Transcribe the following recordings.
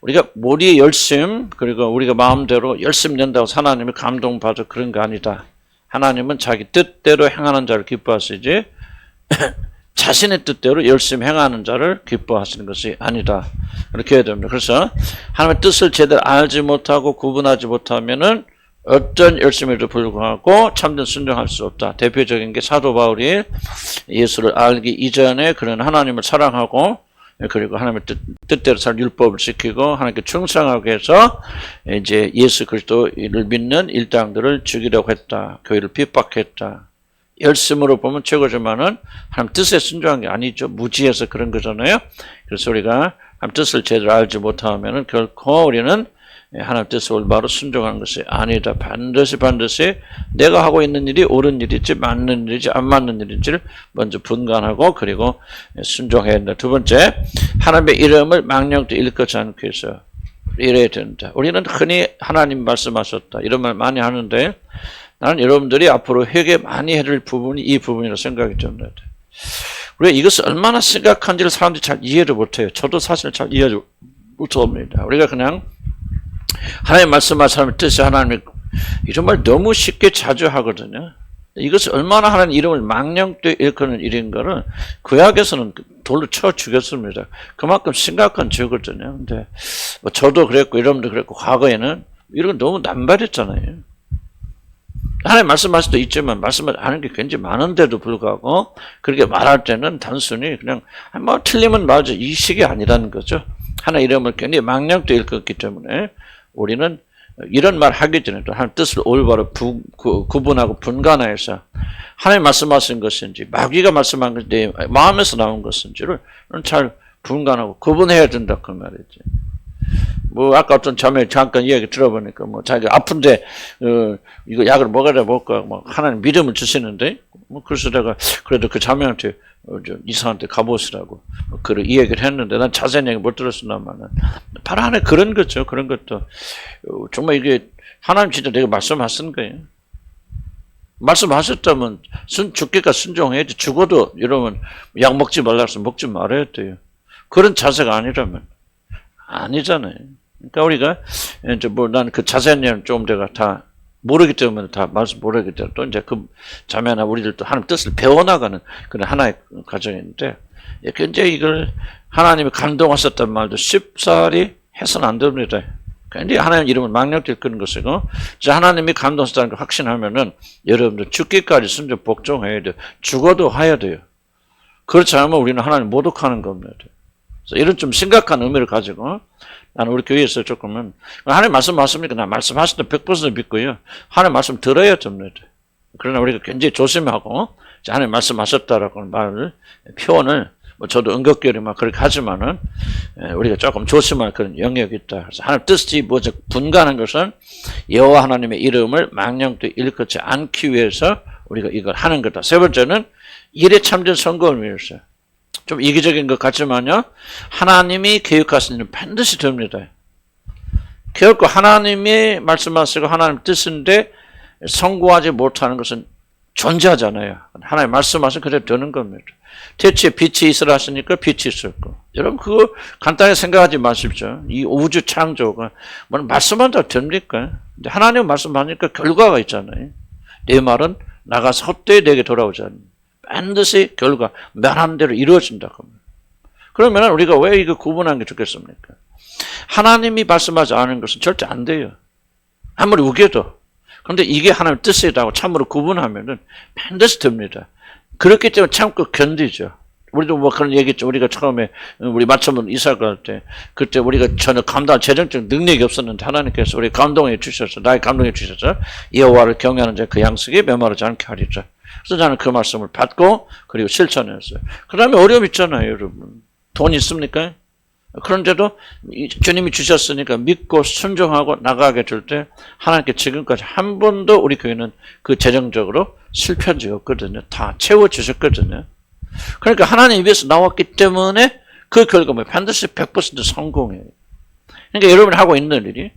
우리가 머리의 열심, 그리고 우리가 마음대로 열심히 nen다고 하나님이 감동받아 그런 거 아니다. 하나님은 자기 뜻대로 행하는 자를 기뻐하시지 자신의 뜻대로 열심히 행하는 자를 기뻐하시는 것이 아니다. 그렇게 해야 됩니다. 그래서 하나님의 뜻을 제대로 알지 못하고 구분하지 못하면은 어떤 열심에도 불구하고 참된 순종할 수 없다. 대표적인 게 사도 바울이 예수를 알기 이전에 그런 하나님을 사랑하고 그리고 하나님의 뜻대로 살 율법을 지키고 하나님께 충성하게 해서 이제 예수 그리스도를 믿는 일당들을 죽이려고 했다. 교회를 핍박했다. 열심으로 보면 최고지만은 하나님 뜻에 순종한 게 아니죠. 무지해서 그런 거잖아요. 그래서 우리가 하나님 뜻을 제대로 알지 못하면은 결코 우리는 하나님 뜻을 올바로 순종하는 것이 아니다. 반드시 내가 하고 있는 일이 옳은 일인지 맞는 일인지 안 맞는 일인지를 먼저 분간하고 그리고 순종해야 한다. 두 번째, 하나님의 이름을 망령되이 일컫지 않기 위해서 이래야 된다. 우리는 흔히 하나님 말씀하셨다 이런 말 많이 하는데 나는 여러분들이 앞으로 회개 많이 해야 될 부분이 이 부분이라고 생각이 듭니다. 우리가 이것을 얼마나 심각한지를 사람들이 잘 이해를 못해요. 저도 사실 잘 이해를 못합니다. 우리가 그냥 하나님 말씀하신 사람의 뜻이 하나님의 이런 말 너무 쉽게 자주 하거든요. 이것을 얼마나 하나님 이름을 망령되이 일컫는 일인가를 구약에서는 돌로 쳐 죽였습니다. 그만큼 심각한 죄거든요. 근데 뭐 저도 그랬고 여러분도 그랬고 과거에는 이런 건 너무 남발했잖아요. 하나님 말씀할 수도 있지만 말씀을 하는 게 굉장히 많은데도 불구하고 그렇게 말할 때는 단순히 그냥 뭐 틀리면 맞아 이 식이 아니라는 거죠. 하나님 이름을 굉장히 망령되이 일컫기 때문에 우리는 이런 말 하기 전에 또 하나님 뜻을 올바로 구분하고 분간해서 하나님 말씀하신 것인지 마귀가 말씀한 것인지 내 마음에서 나온 것인지를 잘 분간하고 구분해야 된다 그 말이지. 뭐 아까 어떤 자매 잠깐 이야기 들어보니까 뭐 자기가 아픈데 이거 약을 먹어야 먹을까 뭐 하나님 믿음을 주시는데 뭐 그래서 내가 그래도 그 자매한테 이사한테 가보시라고 그런 이야기를 했는데 난 자세한 얘기 못 들었습니다만은 바로 안에 그런 거죠. 그런 것도 정말 이게 하나님 진짜 내가 말씀하신 거예요. 말씀하셨다면 죽기까지 순종해야지. 죽어도 여러분 약 먹지 말라 해서 먹지 말아야 돼요. 그런 자세가 아니라면 아니잖아요. 그러니까 우리가 이제 뭐 난 그 자세한 얘기는 좀 내가 다 모르기 때문에 다 말씀 모르기 때문에 또 이제 그 자매나 우리들도 하나님 뜻을 배워나가는 그런 하나의 과정인데 굉장히 이걸 하나님이 감동하셨단 말도 쉽사리 해서는 안 됩니다. 굉장히 하나님 이름을 망령되이 일컫는 것이고 하나님이 감동하셨다는 걸 확신하면은 여러분들 죽기까지 순종 복종해야 돼요. 죽어도 해야 돼요. 그렇지 않으면 우리는 하나님 모독하는 겁니다. 그래서 이런 좀 심각한 의미를 가지고 나는 우리 교회에서 조금은 하나님 말씀 맞습니까? 나 말씀하시던 100% 믿고요. 하나님 말씀 들어야 됩니다. 그러나 우리가 굉장히 조심하고 하나님 말씀하셨다라고 말을 표현을 뭐 저도 은극교리 막 그렇게 하지만은 우리가 조금 조심할 그런 영역이 있다. 그래서 하나님 뜻이 뭐죠? 분간한 것은 여호와 하나님의 이름을 망령되이 일컫지 않기 위해서 우리가 이걸 하는 거다. 세 번째는 일에 참된 선거를 위해서. 좀 이기적인 것 같지만요. 하나님이 계획하신 일은 반드시 됩니다. 결코 하나님이 말씀하시고 하나님 뜻인데 성공하지 못하는 것은 존재하잖아요. 하나님 말씀하시면 그래 되는 겁니다. 대체 빛이 있으라 하시니까 빛이 있었고. 여러분 그거 간단히 생각하지 마십시오. 이 우주 창조가 뭐 말씀한다고 됩니까? 근데 하나님 말씀하니까 결과가 있잖아요. 내 말은 나가서 헛되이 내게 돌아오지 않니. 반드시 결과 말한 대로 이루어진다고 합니다. 그러면 우리가 왜 이거 구분하는 게 좋겠습니까? 하나님이 말씀하지 않은 것은 절대 안 돼요. 아무리 우겨도. 그런데 이게 하나님의 뜻이라고 참으로 구분하면은 반드시 됩니다. 그렇기 때문에 참고 견디죠. 우리도 뭐 그런 얘기 했죠. 우리가 처음에 우리 마천문 이사 갈 때 그때 우리가 전혀 감당 재정적 능력이 없었는데 하나님께서 우리 감동해 주셔서 나의 감동해 주셔서 여호와를 경외하는 자 그 양식에 메마르지 않게 하리라. 그래서 저는 그 말씀을 받고 그리고 실천했어요. 그 다음에 어려움 있잖아요, 여러분. 돈 있습니까? 그런데도 주님이 주셨으니까 믿고 순종하고 나가게 될 때 하나님께 지금까지 한 번도 우리 교회는 그 재정적으로 실패한 적이 없거든요. 다 채워주셨거든요. 그러니까 하나님 입에서 나왔기 때문에 그 결과물 반드시 100% 성공해요. 그러니까 여러분이 하고 있는 일이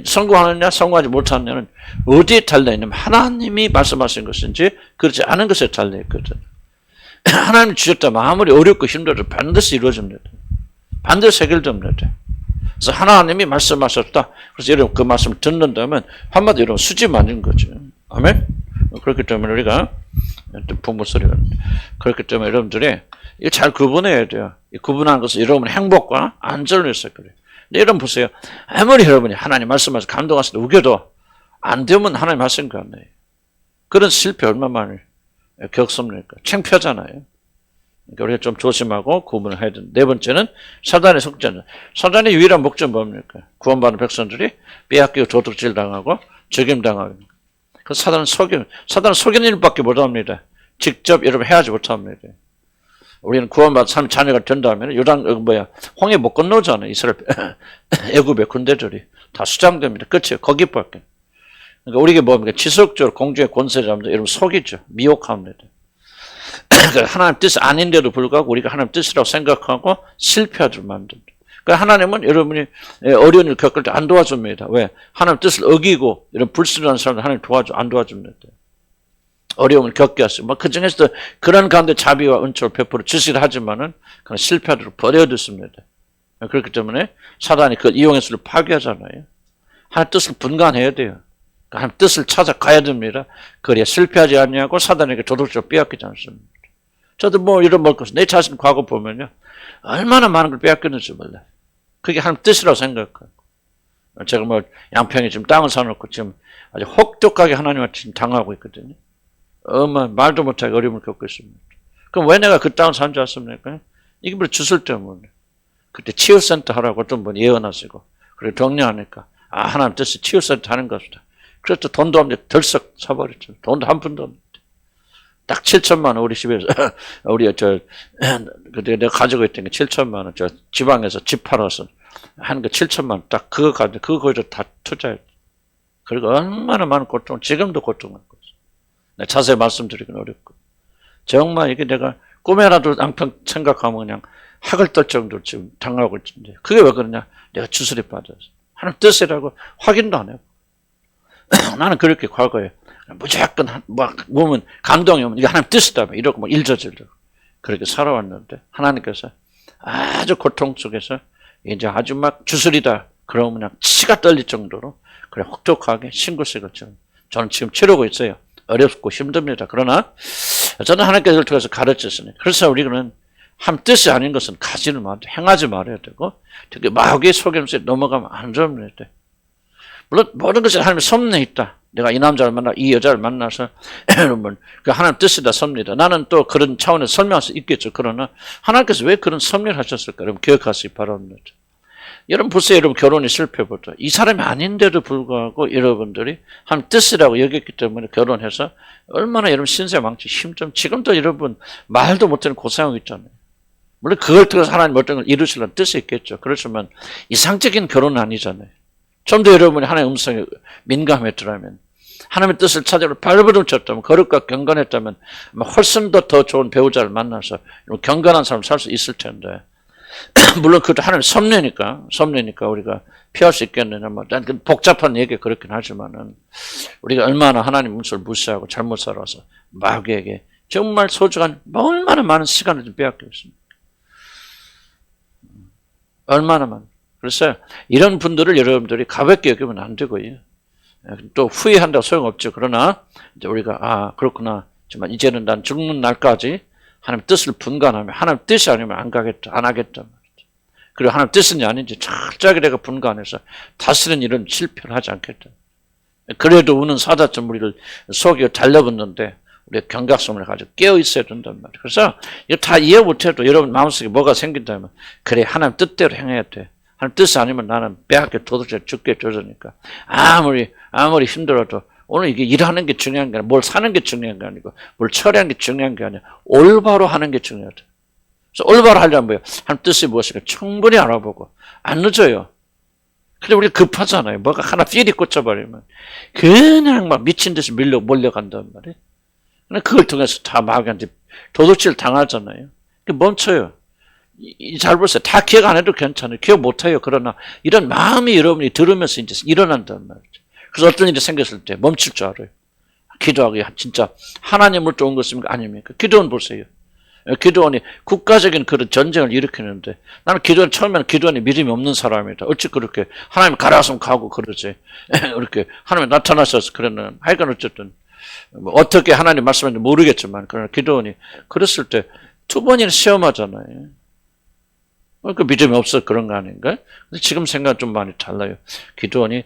성공하느냐 성공하지 못하느냐는 어디에 달려있냐면 하나님이 말씀하신 것인지 그렇지 않은 것에 달려있거든요. 하나님 주셨다면 아무리 어렵고 힘들어도 반드시 이루어집니다. 반드시 해결됩니다. 그래서 하나님이 말씀하셨다. 그래서 여러분 그 말씀을 듣는다면 한마디로 여러분 수지 맞는 거죠. 아멘? 그렇기 때문에 우리가 부모 소리가 그렇기 때문에 여러분들이 이거 잘 구분해야 돼요. 이 구분하는 것은 여러분의 행복과 안전을 위해서 그래요. 근데 여러분 보세요. 아무리 여러분이 하나님 말씀하셔서 감동하셔서 우겨도 안 되면 하나님 하신 거 아니에요. 그런 실패 얼마만에 겪습니까? 창피하잖아요. 그러니까 우리가 좀 조심하고 구분을 해야 된다. 네 번째는 사단의 속죄는. 사단의 유일한 목적은 뭡니까? 구원받은 백성들이 빼앗기고 도둑질 당하고 죽임당하고. 그 사단은 속이는 일밖에 못합니다. 직접 여러분 해하지 못합니다. 우리는 구원받은 삶 자녀가 된다면 홍해 못 건너잖아요. 이스라엘 애굽의 군대들이 다 수장됩니다. 끝이에요. 거기밖에. 그러니까 우리가 뭡니까? 지속적으로 공중의 권세자입니다. 여러분 속이죠. 미혹합니다. 하나님 뜻이 아닌데도 불구하고 우리가 하나님 뜻이라고 생각하고 실패하도록 만듭니다. 그러니까 하나님은 여러분이 어려운 일 겪을 때 안 도와줍니다. 왜? 하나님 뜻을 어기고 이런 불순한 사람들 하나님 안 도와줍니다. 어려움을 겪게 하시고 그 중에서도 그런 가운데 자비와 은총을 베풀어 주시려 하지만은 그냥 실패하도록 버려두습니다. 그렇기 때문에 사단이 그걸 이용해서 파괴하잖아요. 하나님 뜻을 분간해야 돼요. 하나님 뜻을 찾아가야 됩니다. 그래야 실패하지 않냐고 사단에게 도둑질 빼앗기지 않습니다. 저도 뭐 이런 먹고 내 자신 과거 보면요. 얼마나 많은 걸 빼앗겼는지 몰라요. 그게 하나님 뜻이라고 생각하고. 제가 뭐 양평에 지금 땅을 사놓고 지금 아주 혹독하게 하나님한테 지금 당하고 있거든요. 말도 못하게 어려움을 겪고 있습니다. 그럼 왜 내가 그 땅을 산 줄 아십니까? 이게 바로 주술 때문에. 그때 치유센터 하라고 어떤 분이 예언하시고, 그리고 동료하니까, 하나님 뜻이 치유센터 하는 것이다. 그래서 돈도 없는데 덜썩 사버렸죠. 돈도 한 푼도 없는데. 딱 7천만 원, 우리 집에서, 그때 내가 가지고 있던 게 7천만 원, 지방에서 집 팔아서 하는 거 7천만 원, 딱 그거 가지고, 그거 거기서 다 투자했죠. 그리고 얼마나 많은 고통을, 지금도 고통을 하고 있어요. 자세히 말씀드리기는 어렵고. 정말 이게 내가 꿈에라도 낭편 생각하면 그냥 학을 떨 정도로 지금 당하고 있는데, 그게 왜 그러냐? 내가 주술에 빠져서. 하나님 뜻이라고 확인도 안 해요. 나는 그렇게 과거에 무조건 몸은 감동이 오면 이게 하나님 뜻이다 이러고 막 일저질러고 그렇게 살아왔는데 하나님께서 아주 고통 속에서 이제 아주 막 주술이다 그러면 그냥 치가 떨릴 정도로 그래 혹독하게 신고식을 저는 지금 치르고 있어요. 어렵고 힘듭니다. 그러나 저는 하나님께서 통해서 가르쳤으니 그래서 우리는 하나님 뜻이 아닌 것은 가지는 말아야 돼. 행하지 말아야 되고 특히 마귀의 속임수에 넘어가면 안 됩니다. 물론 모든 것이 하나님의 섭리에 있다. 내가 이 남자를 만나 이 여자를 만나서 여러분 그 하나님 뜻이다 섭리다. 나는 또 그런 차원에서 설명할 수 있겠죠. 그러나 하나님께서 왜 그런 섭리를 하셨을까? 여러분 기억하시기 바랍니다. 여러분 보세요. 여러분 결혼이 실패보다 이 사람이 아닌데도 불구하고 여러분들이 하나님 뜻이라고 여겼기 때문에 결혼해서 얼마나 여러분 신세망치 힘좀 지금도 여러분 말도 못하는 고생하고 있잖아요. 물론 그걸 통해서 하나님 어떤 걸 이루시려는 뜻이 있겠죠. 그렇지만 이상적인 결혼은 아니잖아요. 좀 더 여러분이 하나님의 음성에 민감했더라면 하나님의 뜻을 찾으러 발버둥 쳤다면 거룩과 경건했다면 훨씬 더 좋은 배우자를 만나서 경건한 삶을 살 수 있을 텐데 물론 그것도 하나님의 섭리니까 우리가 피할 수 있겠느냐 난 복잡한 얘기가 그렇긴 하지만은 우리가 얼마나 하나님 음성을 무시하고 잘못 살아서 마귀에게 정말 소중한 얼마나 많은 시간을 좀 빼앗겨 있습니까? 얼마나 많은 그래서 이런 분들을 여러분들이 가볍게 여기면 안 되고요. 또 후회한다고 소용없죠. 그러나 이제 우리가 그렇구나. 정말 이제는 난 죽는 날까지 하나님 뜻을 분간하면 하나님 뜻이 아니면 안 하겠다 말이죠. 그리고 하나님 뜻은 아닌지 철저하게 내가 분간해서 다시는 이런 실패를 하지 않겠다. 그래도 우는 사자처럼 우리를 속여 달려붙는데 우리가 경각심을 가지고 깨어 있어야 된단 말이에요. 그래서 이거 다 이해 못해도 여러분 마음속에 뭐가 생긴다면 그래 하나님 뜻대로 행해야 돼. 하나님 뜻이 아니면 나는 빼앗겨 도둑질 죽게 져주니까 아무리 힘들어도 오늘 이게 일하는 게 중요한 게 아니라 뭘 사는 게 중요한 게 아니고 뭘 처리하는 게 중요한 게 아니라 올바로 하는 게 중요하다. 그래서 올바로 하려면 뭐예요? 하나님 뜻이 무엇인가 충분히 알아보고 안 늦어요. 근데 우리 급하잖아요. 뭐가 하나 필이 꽂혀버리면 그냥 막 미친 듯이 몰려간단 말이에요. 그걸 통해서 다 마귀한테 도둑질 당하잖아요. 멈춰요. 잘 보세요. 다 기억 안 해도 괜찮아요. 기억 못 해요. 그러나 이런 마음이 여러분이 들으면서 이제 일어난단 말이죠. 그래서 어떤 일이 생겼을 때 멈출 줄 알아요. 기도하기 진짜 하나님을 또 온 것입니까? 아닙니까? 기도는 보세요. 기드온이 국가적인 그런 전쟁을 일으키는데 나는 기드온 처음에는 기드온이 믿음이 없는 사람이다. 어찌 그렇게 하나님 가라앉으면 가고 그러지. 이렇게 하나님이 나타나셔서 그러는 하여간 어쨌든 뭐 어떻게 하나님 말씀하는지 모르겠지만 그러나 기드온이 그랬을 때 두 번이나 시험하잖아요. 그 믿음이 없어 그런 거 아닌가? 근데 지금 생각은 좀 많이 달라요. 기드온이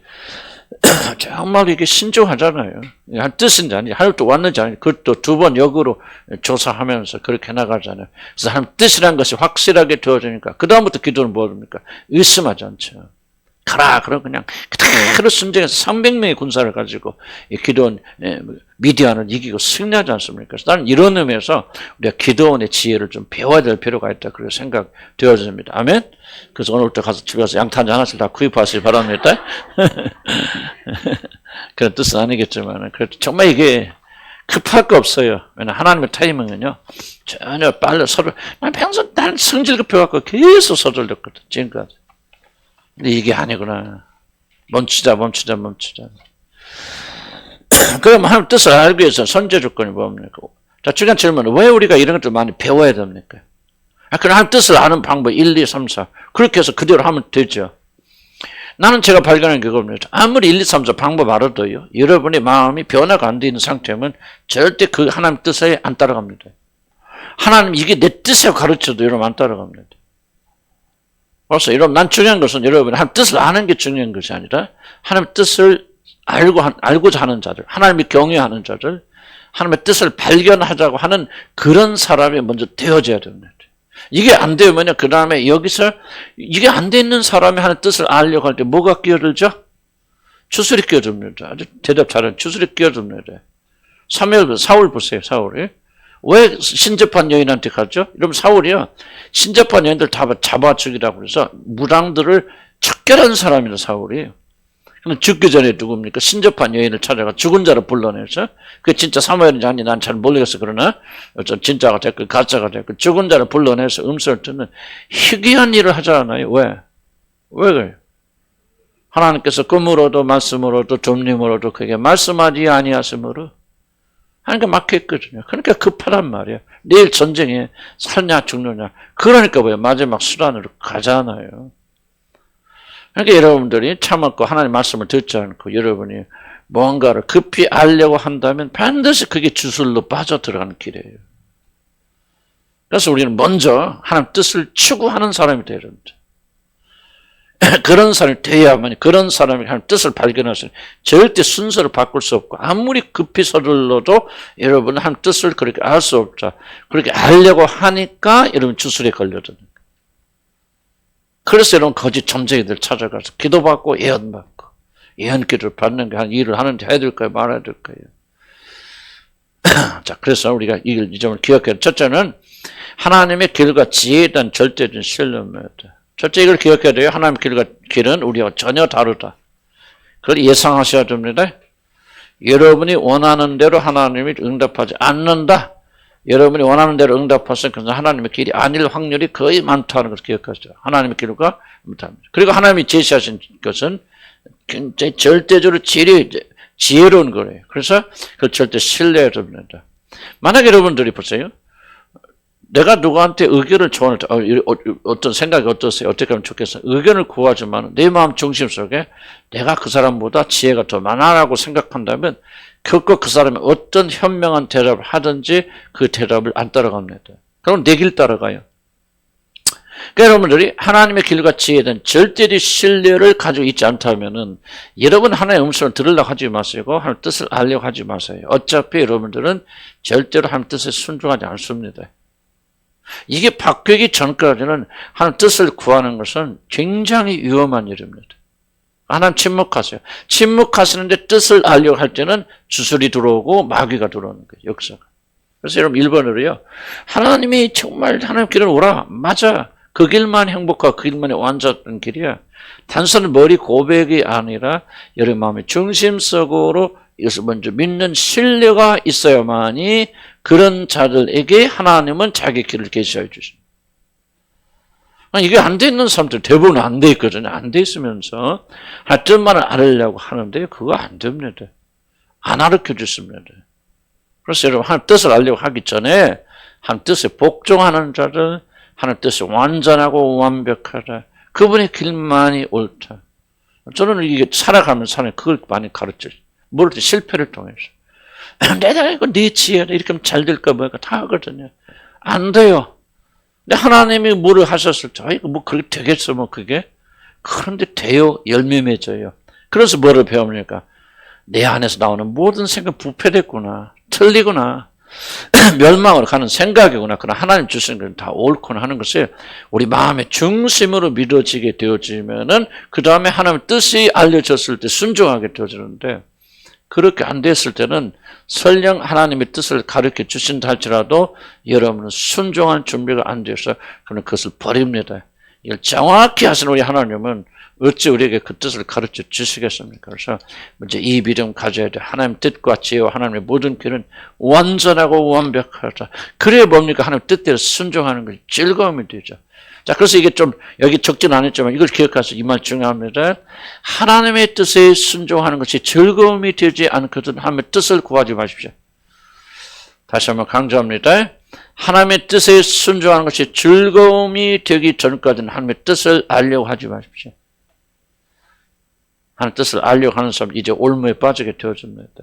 정말 이게 신중하잖아요. 한 뜻인지 아닌지, 하나님 또 왔는지 아닌지, 그것도 두 번 역으로 조사하면서 그렇게 나가잖아요. 그래서 하나님 뜻이라는 것이 확실하게 되어지니까, 그다음부터 기도는 뭐합니까? 의심하지 않죠. 가라! 그럼 그냥 그대로 순종해서 300명의 군사를 가지고 기드온 미디안을 이기고 승리하지 않습니까? 그래서 나는 이런 의미에서 우리가 기드온의 지혜를 좀 배워야 될 필요가 있다. 그렇게 생각되어집니다. 아멘? 그래서 오늘부터 가서 집에 가서 양탄 하나씩 다 구입하시기 바랍니다. 그런 뜻은 아니겠지만, 그래도 정말 이게 급할 거 없어요. 왜냐하면 하나님의 타이밍은요, 전혀 빨리 난 평소 난 성질 급해갖고 계속 서둘렀거든, 지금까지. 근데 이게 아니구나. 멈추자. 그럼 하나님 뜻을 알기 위해서 선제 조건이 뭡니까? 자, 중요한 질문은 왜 우리가 이런 것들 많이 배워야 됩니까? 그럼 하나님 뜻을 아는 방법 1, 2, 3, 4 그렇게 해서 그대로 하면 되죠. 나는 제가 발견한 게 그겁니다. 아무리 1, 2, 3, 4 방법 알아도요, 여러분의 마음이 변화가 안 돼 있는 상태면 절대 그 하나님 뜻에 안 따라갑니다. 하나님 이게 내 뜻에 가르쳐도 여러분 안 따라갑니다. 그래서 여러분, 난 중요한 것은 여러분 하나님 뜻을 아는 게 중요한 것이 아니라 하나님 뜻을 알고자 하는 자들, 하나님이 경외하는 자들, 하나님의 뜻을 발견하자고 하는 그런 사람이 먼저 되어져야 됩니다. 이게 안 되면요, 그 다음에 여기서 이게 안 돼 있는 사람이 하는 뜻을 알려고 할 때 뭐가 끼어들죠? 추술이 끼어듭니다. 아주 대답 잘하는 추술이 끼어듭니다. 사울 보세요, 사울이. 왜 신접한 여인한테 갔죠? 여러분, 사울이요, 신접한 여인들 다 잡아 죽이라고 그래서 무당들을 척결한 사람이다, 사울이. 그럼 죽기 전에 누굽니까? 신접한 여인을 찾아가 죽은 자를 불러내서, 그게 진짜 사무엘인지 아닌지 난 잘 모르겠어. 그러나, 진짜가 됐고, 가짜가 됐고, 죽은 자를 불러내서 음성을 듣는 희귀한 일을 하잖아요. 왜? 왜 그래요? 하나님께서 금으로도 말씀으로도 점림으로도 그게 말씀하지 아니하심으로 하니까 막혔거든요. 그러니까 급하단 말이에요. 내일 전쟁에 살냐 죽느냐. 그러니까 뭐예요? 마지막 수단으로 가잖아요. 그러니까 여러분들이 참았고 하나님 말씀을 듣지 않고 여러분이 뭔가를 급히 알려고 한다면 반드시 그게 주술로 빠져들어가는 길이에요. 그래서 우리는 먼저 하나님 뜻을 추구하는 사람이 되야 됩니다. 그런 사람이 돼야만 그런 사람이 하나님 뜻을 발견하시니 절대 순서를 바꿀 수 없고 아무리 급히 서둘러도 여러분 하나님 뜻을 그렇게 알 수 없자. 그렇게 알려고 하니까 여러분 주술에 걸려드는 거예요. 그래서 여러분 거짓 점쟁이들 찾아가서 기도받고 예언받고 예언기도를 받는 게 한 일을 하는데 해야 될까요? 말아야 될까요? 자, 그래서 우리가 이 점을 기억해야 돼. 첫째는 하나님의 길과 지혜에 대한 절대적인 신뢰입니다. 첫째 이걸 기억해야 돼요. 하나님의 길과 길은 우리와 전혀 다르다. 그걸 예상하셔야 됩니다. 여러분이 원하는 대로 하나님이 응답하지 않는다. 여러분이 원하는 대로 응답하셔서 하나님의 길이 아닐 확률이 거의 많다는 것을 기억하시죠. 하나님의 길과 못합니다. 그리고 하나님이 제시하신 것은 굉장히 절대적으로 지혜로운 거예요. 그래서 그걸 절대 신뢰해야 됩니다. 만약 여러분들이 보세요. 내가 누구한테 의견을 조언할 때 어떤 생각이 어떠세요? 어떻게 하면 좋겠어요? 의견을 구하지만 내 마음 중심 속에 내가 그 사람보다 지혜가 더 많아라고 생각한다면 결코 그 사람이 어떤 현명한 대답을 하든지 그 대답을 안 따라갑니다. 그럼 내 길 따라가요. 그러니까 여러분들이 하나님의 길과 지혜에 대한 절대적 신뢰를 가지고 있지 않다면은 여러분 하나님의 음성을 들으려고 하지 마시고 하나님의 뜻을 알려고 하지 마세요. 어차피 여러분들은 절대로 하나님의 뜻에 순종하지 않습니다. 이게 바뀌기 전까지는 하나님 뜻을 구하는 것은 굉장히 위험한 일입니다. 하나님 침묵하세요. 침묵하시는데 뜻을 알려고 할 때는 주술이 들어오고 마귀가 들어오는 거예요. 역사가. 그래서 여러분 1번으로요. 하나님이 정말 하나님 길을 오라. 맞아. 그 길만 행복하고 그 길만이 완전한 길이야. 단순한 머리 고백이 아니라 여러분 마음의 중심 속으로 이것을 먼저 믿는 신뢰가 있어야만이 그런 자들에게 하나님은 자기 길을 계시해 주십니다. 이게 안 돼 있는 사람들 대부분 안 돼 있거든요. 안 돼 있으면서 뜻만을 알으려고 하는데 그거 안 됩니다. 안 가르쳐 주십니다. 그래서 여러분 하나님 뜻을 알려고 하기 전에 하나님 뜻에 복종하는 자들, 하나님 뜻에 완전하고 완벽하다. 그분의 길만이 옳다. 저는 이게 살아가면서 하나님 그걸 많이 가르쳐요. 뭘 실패를 통해서. 내가 이거 네 지혜다. 이렇게 하면 잘 될까 뭐까 다 하거든요. 안 돼요. 근데 하나님이 뭐를 하셨을지, 이거 뭐 그렇게 되겠어, 뭐 그게. 그런데 돼요. 열매 맺어요. 그래서 뭐를 배웁니까? 내 안에서 나오는 모든 생각 부패됐구나. 틀리구나. 멸망으로 가는 생각이구나. 그러나 하나님 주시는 건 다 옳구나 하는 것을 우리 마음의 중심으로 믿어지게 되어지면은 그 다음에 하나님의 뜻이 알려졌을 때 순종하게 되어지는데 그렇게 안 됐을 때는 설령 하나님의 뜻을 가르쳐 주신다 할지라도 여러분은 순종할 준비가 안 돼서 그는 그것을 버립니다. 이걸 정확히 하신 우리 하나님은 어찌 우리에게 그 뜻을 가르쳐 주시겠습니까? 그래서 먼저 이 믿음 가져야 돼. 하나님 뜻과 지혜와 하나님의 모든 길은 완전하고 완벽하다. 그래야 뭡니까? 하나님 뜻대로 순종하는 것이 즐거움이 되죠. 자, 그래서 이게 좀 여기 적진 않았지만 이걸 기억하세요. 이 말 중요합니다. 하나님의 뜻에 순종하는 것이 즐거움이 되지 않거든 하나님의 뜻을 구하지 마십시오. 다시 한번 강조합니다. 하나님의 뜻에 순종하는 것이 즐거움이 되기 전까지는 하나님의 뜻을 알려고 하지 마십시오. 하나님 뜻을 알려고 하는 사람은 이제 올무에 빠지게 되어집니다.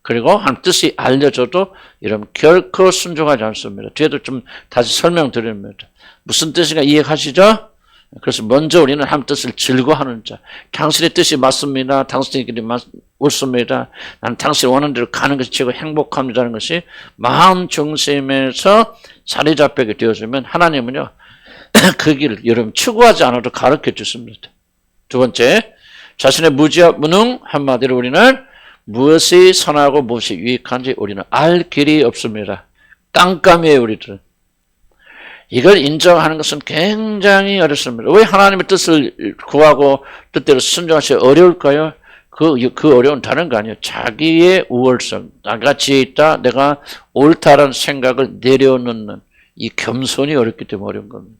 그리고 하나님 뜻이 알려져도 여러분 결코 순종하지 않습니다. 뒤에도 좀 다시 설명드립니다. 무슨 뜻인가 이해하시죠? 그래서 먼저 우리는 하나님 뜻을 즐거워하는 자. 당신의 뜻이 맞습니다. 당신의 길이 옳습니다. 나는 당신이 원하는 대로 가는 것이 최고 행복합니다는 것이 마음 중심에서 자리 잡히게 되어지면 하나님은요. 그 길을 여러분 추구하지 않아도 가르쳐 주십니다. 두 번째, 자신의 무능 한마디로 우리는 무엇이 선하고 무엇이 유익한지 우리는 알 길이 없습니다. 깜깜이에요 우리들은. 이걸 인정하는 것은 굉장히 어렵습니다. 왜 하나님의 뜻을 구하고 뜻대로 순종하시 어려울까요? 그 어려운 다른 거 아니에요. 자기의 우월성, 내가 지혜 있다, 내가 옳다라는 생각을 내려놓는 이 겸손이 어렵기 때문에 어려운 겁니다.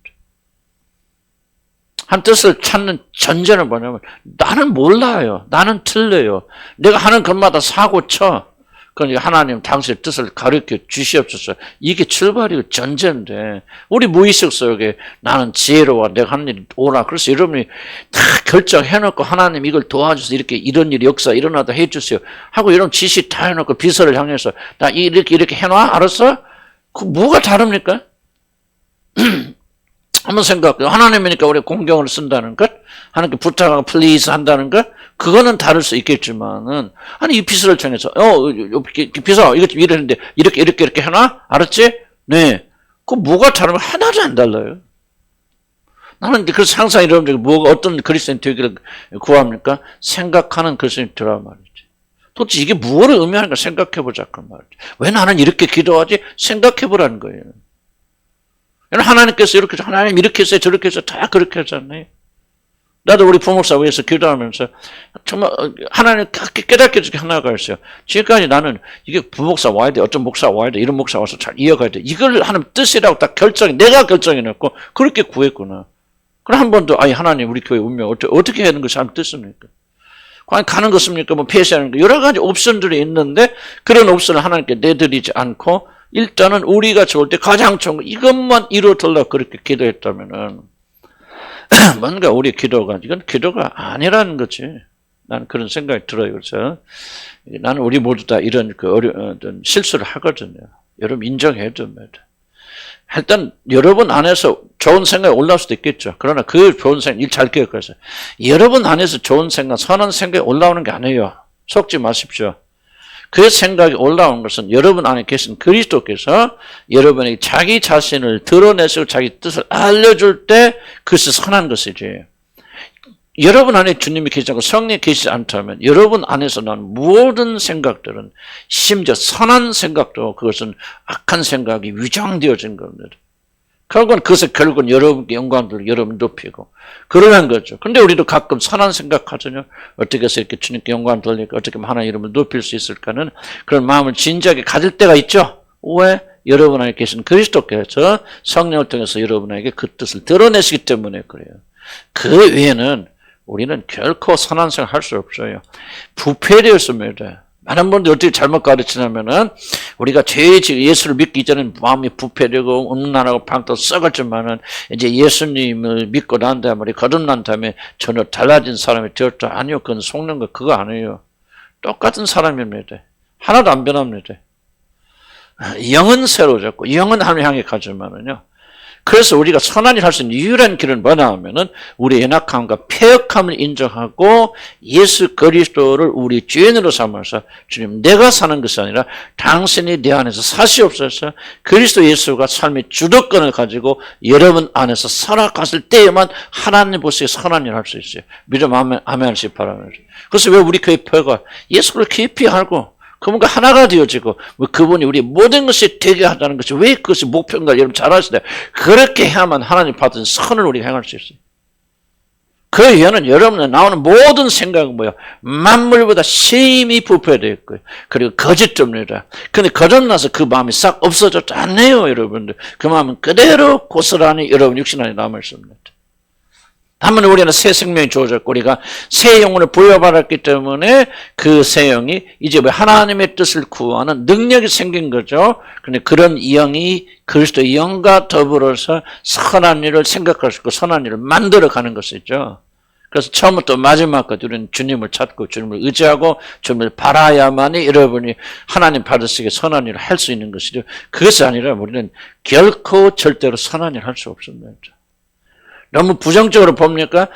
한 뜻을 찾는 전제는 뭐냐면 나는 몰라요. 나는 틀려요. 내가 하는 것마다 사고 쳐. 그러니까 하나님 당신의 뜻을 가르쳐 주시옵소서. 이게 출발이고 전제인데 우리 무의식 속에 나는 지혜로워. 내가 하는 일이 옳아. 그래서 여러분이 다 결정해놓고 하나님 이걸 도와주세요. 이렇게 이런 일이 역사 일어나다 해주세요. 하고 여러분 지시 다 해놓고 비서를 향해서 나 이렇게 해놔. 알았어? 그 뭐가 다릅니까? 한번 생각해요. 하나님이니까 우리 공경을 쓴다는 것, 하나님께 부탁하고 플리즈 한다는 것, 그거는 다를 수 있겠지만은, 아니, 이 비서를 통해서, 비서, 이거 이랬는데, 이렇게 해놔? 알았지? 네. 그 뭐가 다르면 하나도 안 달라요. 나는 그래서 항상 여러분들이 뭐가 어떤 그리스도인 되기를 구합니까? 생각하는 그리스도인 되라 말이지. 도대체 이게 무엇을 의미하는가 생각해보자, 그 말이지. 왜 나는 이렇게 기도하지? 생각해보라는 거예요. 하나님께서 이렇게, 하나님 이렇게 했어요, 저렇게 했어요, 다 그렇게 하잖아요. 나도 우리 부목사 위해서 기도하면서 정말 하나님 깨닫게 해주게 하나가 있어요. 지금까지 나는 이게 부목사 와야 돼, 어떤 목사 와야 돼, 이런 목사 와서 잘 이어가야 돼. 이걸 하나님 뜻이라고 딱 내가 결정해놓고 그렇게 구했구나. 그럼 한 번도, 하나님 우리 교회 운명 어떻게 하는 것이 하나님 뜻입니까? 과연 가는 것입니까? 뭐 폐쇄하는 거 여러 가지 옵션들이 있는데 그런 옵션을 하나님께 내드리지 않고 일단은 우리가 좋을 때 가장 좋은 거 이것만 이루어달라고 그렇게 기도했다면은 뭔가 우리 기도가 이건 기도가 아니라는 거지. 나는 그런 생각이 들어요. 그래서 나는 우리 모두 다 이런 어떤 실수를 하거든요. 여러분 인정해야 됩니다. 일단 여러분 안에서 좋은 생각이 올라올 수도 있겠죠. 그러나 그 좋은 생각 일 잘 기억하세요. 여러분 안에서 좋은 생각, 선한 생각이 올라오는 게 아니에요. 속지 마십시오. 그 생각이 올라온 것은 여러분 안에 계신 그리스도께서 여러분에게 자기 자신을 드러내시고 자기 뜻을 알려줄 때 그것이 선한 것이지. 여러분 안에 주님이 계시지 않고 성령이 계시지 않다면 여러분 안에서 난 모든 생각들은 심지어 선한 생각도 그것은 악한 생각이 위장되어진 겁니다. 결국은 여러분께 영광을 여러분 높이고 그러는 거죠. 근데 우리도 가끔 선한 생각하잖아요. 어떻게 해서 이렇게 주님께 영광을 돌릴까? 어떻게 하면 하나님 이름을 높일 수 있을까는 그런 마음을 진지하게 가질 때가 있죠. 왜? 여러분 안에 계신 그리스도께서 성령을 통해서 여러분에게 그 뜻을 드러내시기 때문에 그래요. 그 외에는 우리는 결코 선한 생각 할 수 없어요. 부패되었습니다. 많은 분들이 어떻게 잘못 가르치냐면은 우리가 예수를 믿기 전에 마음이 부패되고 음란하고 방도 썩었지만은 이제 예수님을 믿고 난 다음에 우리 거듭난 다음에 전혀 달라진 사람이 되었다. 아니요, 그건 속는 거 그거 아니에요. 똑같은 사람입니다. 하나도 안 변합니다. 영은 새로워졌고 영은 하나님 향해 가지만은요. 그래서 우리가 선한 일 할 수 있는 유일한 길은 뭐냐 하면은 우리의 연약함과 패역함을 인정하고 예수 그리스도를 우리 주인으로 삼아서 주님 내가 사는 것이 아니라 당신이 내 안에서 사시옵소서 그리스도 예수가 삶의 주도권을 가지고 여러분 안에서 살아갔을 때에만 하나님 보시기에 선한 일 할 수 있어요. 믿음 아멘 하시기 바랍니다. 그래서 왜 우리 교회 표가 예수를 깊이 알고 그분과 하나가 되어지고 그분이 우리 모든 것이 되게 하자는 것이 왜 그것이 목표인가 여러분 잘 아시죠? 그렇게 해야만 하나님 받은 선을 우리가 행할 수 있어요. 그 이유는 여러분은 나오는 모든 생각은 뭐야? 만물보다 심히 부패되어 있고요. 그리고 거짓됩니다. 근데 거듭나서 그 마음이 싹 없어졌지 않네요, 여러분들. 그 마음은 그대로 고스란히 여러분 육신 안에 남아 있습니다. 다만 우리는 새 생명이 주어졌고 우리가 새 영혼을 부여받았기 때문에 그 새 영이 이제 하나님의 뜻을 구하는 능력이 생긴 거죠. 그런데 그런 영이 그리스도의 영과 더불어서 선한 일을 생각할 수 있고 선한 일을 만들어가는 것이죠. 그래서 처음부터 마지막까지 우리는 주님을 찾고 주님을 의지하고 주님을 바라야만이 여러분이 하나님 받으시기에 선한 일을 할 수 있는 것이죠. 그것이 아니라 우리는 결코 절대로 선한 일을 할 수 없습니다. 너무 부정적으로 봅니까?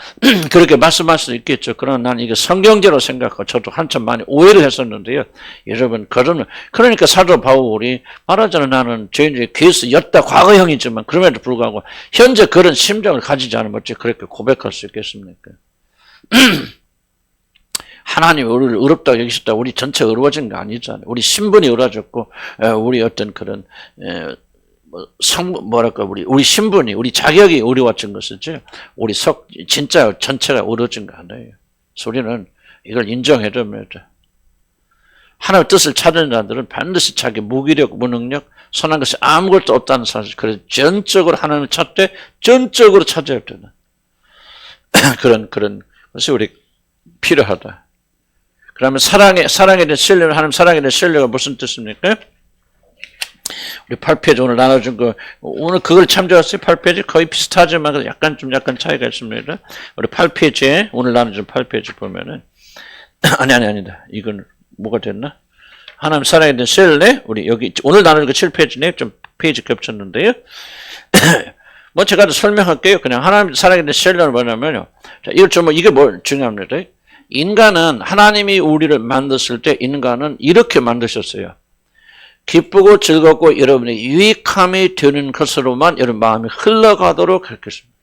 그렇게 말씀할 수 있겠죠. 그러나 나는 이게 성경제로 생각하고 저도 한참 많이 오해를 했었는데요. 여러분, 그러니까 사도 바울이 말하자면 나는 죄인들의 괴수였다 과거형이지만 그럼에도 불구하고 현재 그런 심정을 가지지 않으면 어찌 그렇게 고백할 수 있겠습니까? 하나님이 우리를 의롭다고 여기셨다. 우리 전체 의로워진 거 아니잖아요. 우리 신분이 의로워졌고 우리 어떤 그런 우리 신분이, 우리 자격이 의로워진 것이지, 우리 진짜 전체가 의로워진 거 아니에요. 우리는 이걸 인정해야 됩니다. 하나님의 뜻을 찾는 자들은 반드시 자기 무기력, 무능력, 선한 것이 아무것도 없다는 사실, 그래서 전적으로 하나님을 찾되, 전적으로 찾아야 되는 그런 것이 우리 필요하다. 그러면 사랑에 대한 신뢰는, 하나님 사랑에 대한 신뢰가 무슨 뜻입니까? 우리 8페이지 오늘 나눠준 거, 오늘 그걸 참조했어요. 8페이지 거의 비슷하지만 약간 차이가 있습니다. 우리 8페이지에, 오늘 나눠준 8페이지 보면은, 아니다. 이건 뭐가 됐나? 하나님 사랑에 대한 신뢰, 우리 여기, 오늘 나눠준 거 7페이지네. 좀 페이지 겹쳤는데요. 뭐 제가 더 설명할게요. 그냥 하나님 사랑에 대한 신뢰는 뭐냐면요. 자, 이게 뭐 중요합니다. 인간은, 하나님이 우리를 만드실 때 인간은 이렇게 만드셨어요. 기쁘고 즐겁고 여러분의 유익함이 되는 것으로만 여러분 마음이 흘러가도록 하겠습니다.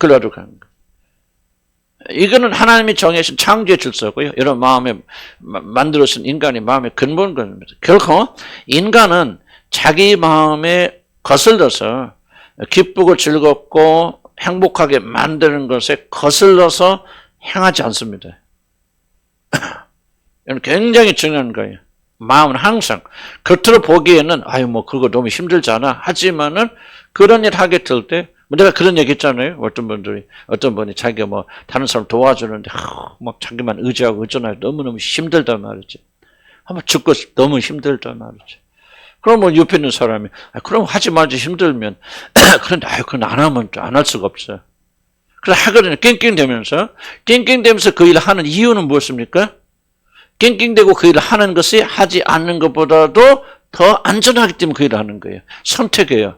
흘러가도록 하는 거예요. 이거는 하나님이 정해진 창조의 질서고요. 여러분 마음에 만들어진 인간의 마음의 근본 겁니다. 결코 인간은 자기 마음에 거슬러서 기쁘고 즐겁고 행복하게 만드는 것에 거슬러서 행하지 않습니다. 이건 굉장히 중요한 거예요. 마음은 항상 겉으로 보기에는 그거 너무 힘들잖아 하지만은 그런 일 하게 될 때 내가 그런 얘기 했잖아요. 어떤 분이 자기가 다른 사람 도와주는데 막 자기만 의지하고 의존하고 너무너무 힘들단 말이지. 한번 죽고 너무 힘들단 말이지. 그럼 옆에 있는 사람이 그럼 하지 말지 힘들면 그런데 그건 안 하면 안 할 수가 없어. 그래서 하거든요. 낑낑대면서 그 일을 하는 이유는 무엇입니까? 낑낑대고 그 일을 하는 것이 하지 않는 것보다도 더 안전하기 때문에 그 일을 하는 거예요. 선택이에요.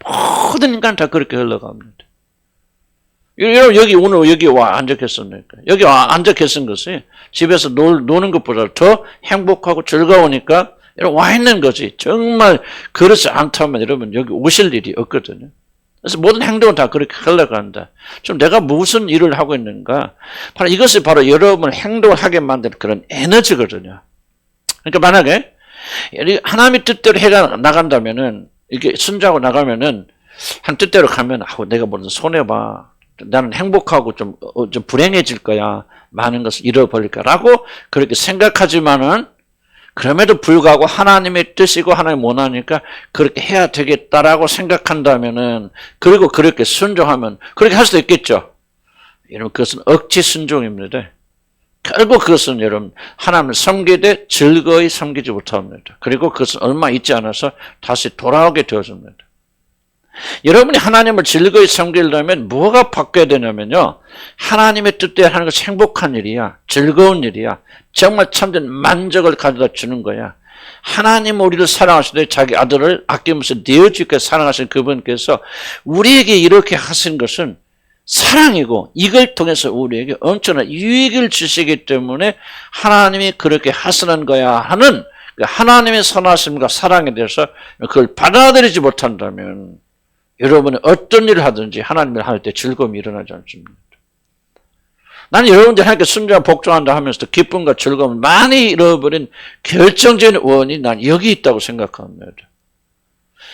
모든 인간 다 그렇게 흘러갑니다. 여러분 여기 와 앉아 계셨습니까? 여기 와 앉아 계신 것이 집에서 노는 것보다 더 행복하고 즐거우니까 여러분 와 있는 거지. 정말 그렇지 않다면 여러분 여기 오실 일이 없거든요. 그래서 모든 행동은 다 그렇게 흘러간다. 지금 내가 무슨 일을 하고 있는가? 이것이 바로 여러분을 행동을 하게 만드는 그런 에너지거든요. 그러니까 만약에 하나님의 뜻대로 해가 나간다면은 이게 순종하고 나가면은 한 뜻대로 가면 내가 무슨 손해봐. 나는 행복하고 좀 불행해질 거야. 많은 것을 잃어버릴 거라고 그렇게 생각하지만은 그럼에도 불구하고 하나님의 뜻이고 하나님 원하니까 그렇게 해야 되겠다라고 생각한다면은 그리고 그렇게 순종하면 그렇게 할 수도 있겠죠. 여러분 그것은 억지 순종입니다. 결국 그것은 여러분 하나님을 섬기되 즐거이 섬기지 못합니다. 그리고 그것은 얼마 있지 않아서 다시 돌아오게 되어집니다. 여러분이 하나님을 즐거이 섬기려면 뭐가 바뀌어야 되냐면요. 하나님의 뜻대로 하는 것이 행복한 일이야. 즐거운 일이야. 정말 참된 만족을 가져다 주는 거야. 하나님 우리를 사랑하시되 자기 아들을 아끼면서 내어주게 사랑하신 그분께서 우리에게 이렇게 하신 것은 사랑이고 이걸 통해서 우리에게 엄청난 유익을 주시기 때문에 하나님이 그렇게 하시는 거야 하는 하나님의 선하심과 사랑에 대해서 그걸 받아들이지 못한다면 여러분이 어떤 일을 하든지 하나님을 할 때 즐거움이 일어나지 않습니다. 나는 여러분들이 하나님께 순종하고 복종한다 하면서도 기쁨과 즐거움을 많이 잃어버린 결정적인 원인이 난 여기 있다고 생각합니다.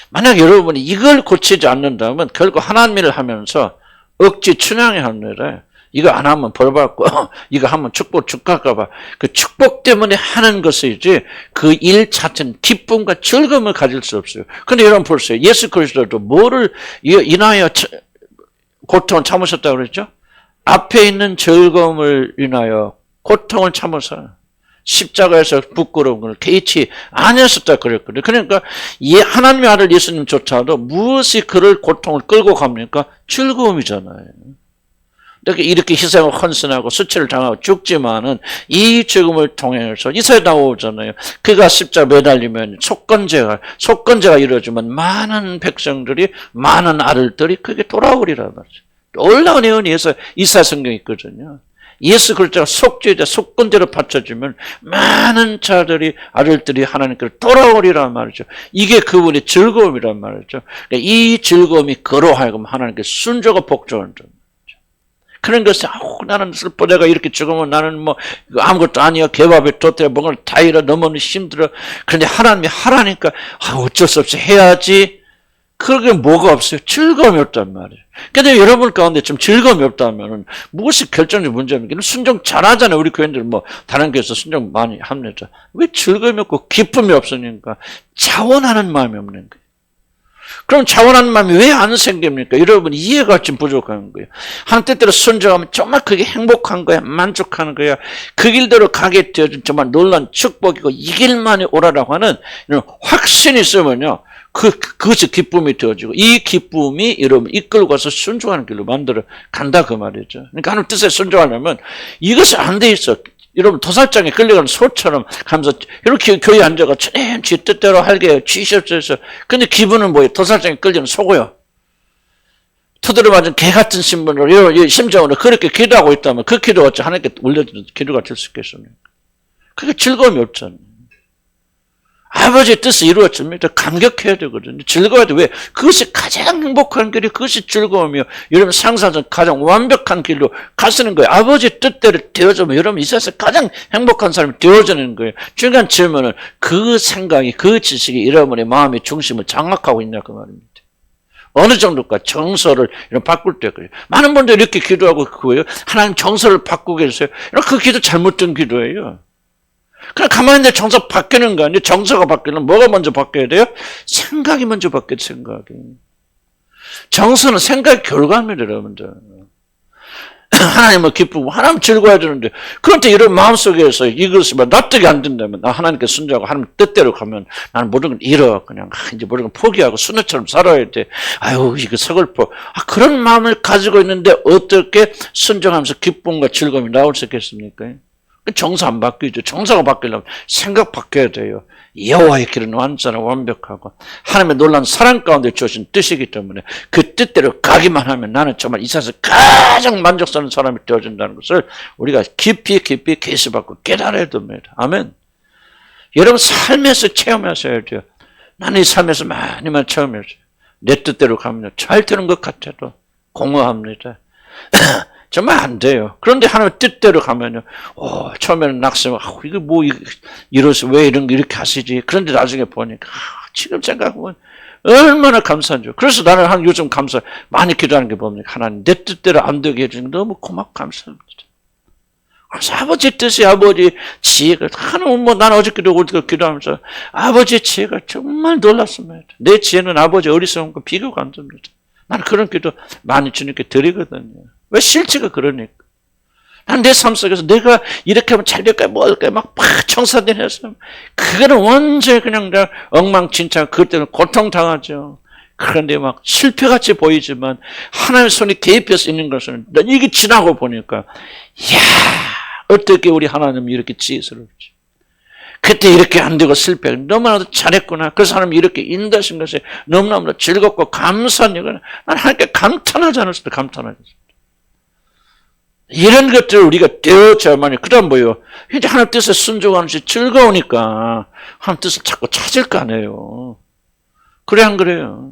만약 여러분이 이걸 고치지 않는다면 결국 하나님 일을 하면서 억지 춘향이 합니다. 이거 안 하면 벌 받고 이거 하면 축복 축할까 봐. 그 축복 때문에 하는 것이지 그 일 자체는 기쁨과 즐거움을 가질 수 없어요. 그런데 여러분 보세요. 예수 그리스도도 뭐를 인하여 고통을 참으셨다고 그랬죠? 앞에 있는 즐거움을 인하여 고통을 참으사 십자가에서 부끄러운 걸 개의치 아니었었다 그랬거든요. 그러니까 하나님의 아들 예수님조차도 무엇이 그를 고통을 끌고 갑니까? 즐거움이잖아요. 이렇게 희생을 헌신하고 수치를 당하고 죽지만은 이 죽음을 통해서 이사에 나오잖아요. 그가 십자가 매달리면 속건제가 이루어지면 많은 백성들이 많은 아들들이 그게 돌아오리라 말이죠. 놀라운 예언이 이사 성경에 있거든요. 예수 그리스도가 속죄자 속건제로 바쳐주면 많은 자들이 아들들이 하나님께 돌아오리란 말이죠. 이게 그분의 즐거움이란 말이죠. 이 즐거움이 그로 하여금 하나님께 순종과 복종을 줍니다. 그런 것이 나는 슬퍼 내가 이렇게 죽으면 나는 뭐 아무것도 아니야 개밥에 돛대 뭔가를 다 잃어 너무 힘들어. 그런데 하나님이 하라니까 어쩔 수 없이 해야지. 그게 뭐가 없어요? 즐거움이 없단 말이에요. 근데 여러분 가운데 좀 즐거움이 없다면 무엇이 결정적인 문제입니까? 순종 잘하잖아요. 우리 교인들 뭐 다른 교회에서 순종 많이 합니다. 왜 즐거움이 없고 기쁨이 없으니까 자원하는 마음이 없는 거예요. 그럼 자원하는 마음이 왜 안 생깁니까? 여러분 이해가 좀 부족한 거예요. 하나님 뜻대로 순종하면 정말 그게 행복한 거야. 만족하는 거야. 그 길대로 가게 되어준 정말 놀라운 축복이고 이 길만이 오라라고 하는 이런 확신이 있으면요. 그것이 기쁨이 되어지고 이 기쁨이 여러분 이끌고 가서 순종하는 길로 만들어 간다 그 말이죠. 그러니까 하나님 뜻에 순종하려면 이것이 안 돼 있어. 여러분 도살장에 끌려가는 소처럼 가면서 이렇게 교회에 앉아가 주님 지 뜻대로 할게요. 주시옵소서. 근데 기분은 뭐예요? 도살장에 끌려는 소고요. 두드려 맞은 개 같은 신분으로 심정으로 그렇게 기도하고 있다면 그 기도가 하나님께 올려주는 기도가 될 수 있겠습니까? 그게 즐거움이 없잖아요. 아버지의 뜻이 이루어집니다. 감격해야 되거든요. 즐거워야 돼. 왜? 그것이 가장 행복한 길이 그것이 즐거움이요. 여러분 상상은 가장 완벽한 길로 가시는 거예요. 아버지의 뜻대로 되어지면 여러분 이 세상에서 가장 행복한 사람이 되어지는 거예요. 중요한 질문은 그 생각이 그 지식이 여러분의 마음의 중심을 장악하고 있냐 그 말입니다. 어느 정도까지 정서를 이런 바꿀 때 그래요. 많은 분들이 이렇게 기도하고 그거예요. 하나님 정서를 바꾸게 해주세요. 그 기도 잘못된 기도예요. 그냥 가만히 있는데 정서 바뀌는 거 아니에요? 정서가 바뀌려면 뭐가 먼저 바뀌어야 돼요? 생각이 먼저 바뀌어야 생각이. 정서는 생각의 결과입니다, 여러분들. 하나님을 기쁘고 하나님 즐거워야 되는데 그런데 이런 마음속에서 이것이 납득이 안 된다면 나 하나님께 순종하고 하나님 뜻대로 가면 나는 모든 걸 잃어. 그냥 이제 모든 걸 포기하고 순애처럼 살아야 돼. 아유 이거 서글퍼. 그런 마음을 가지고 있는데 어떻게 순종하면서 기쁨과 즐거움이 나올 수 있겠습니까? 정서 안 바뀌죠. 정서가 바뀌려면 생각 바뀌어야 돼요. 여호와의 길은 완전하고 완벽하고 하나님의 놀라운 사랑 가운데 주신 뜻이기 때문에 그 뜻대로 가기만 하면 나는 정말 이 세상에서 가장 만족스러운 사람이 되어진다는 것을 우리가 깊이 계시받고 깨달아야 됩니다. 아멘. 여러분 삶에서 체험하셔야 돼요. 나는 이 삶에서 많이 체험했어요. 내 뜻대로 가면 잘 되는 것 같아도 공허합니다. 정말 안 돼요. 그런데 하나님 뜻대로 가면요. 처음에는 낙심, 이거 뭐, 이러서 왜 이런 거 이렇게 하시지? 그런데 나중에 보니까, 지금 생각해보면 얼마나 감사한지. 그래서 나는 요즘 많이 기도하는 게 뭡니까? 하나님, 내 뜻대로 안 되게 해주는 게 너무 고맙고 감사합니다. 그래서 아버지 뜻이 아버지 지혜가, 하나님 나는 어저께도 기도하면서 아버지의 지혜가 정말 놀랐습니다. 내 지혜는 아버지 어리석음과 비교가 안 됩니다. 나는 그런 기도 많이 주님께 드리거든요. 왜 실체가 그러니까. 난 내 삶 속에서 내가 이렇게 하면 잘 될까, 뭐 할까, 막 청사진 해서. 그거는 완전히 그냥 엉망진창, 그것 때문에 고통당하죠. 그런데 막 실패같이 보이지만, 하나님의 손이 개입해서 있는 것은, 이게 지나고 보니까, 이야, 어떻게 우리 하나님이 이렇게 지혜스러울지. 그때 이렇게 안 되고 실패, 너무나도 잘했구나. 그 사람이 이렇게 인도하신 것이 너무나도 즐겁고 감사한 일은 난 하나님께 감탄하지 않았을 때 감탄하지. 이런 것들을 우리가 되어져야만이, 그 다음 뭐예요? 이제 하나님 뜻에 순종하는 것이 즐거우니까 하나님 뜻을 자꾸 찾을 거 아니에요. 그래, 안 그래요?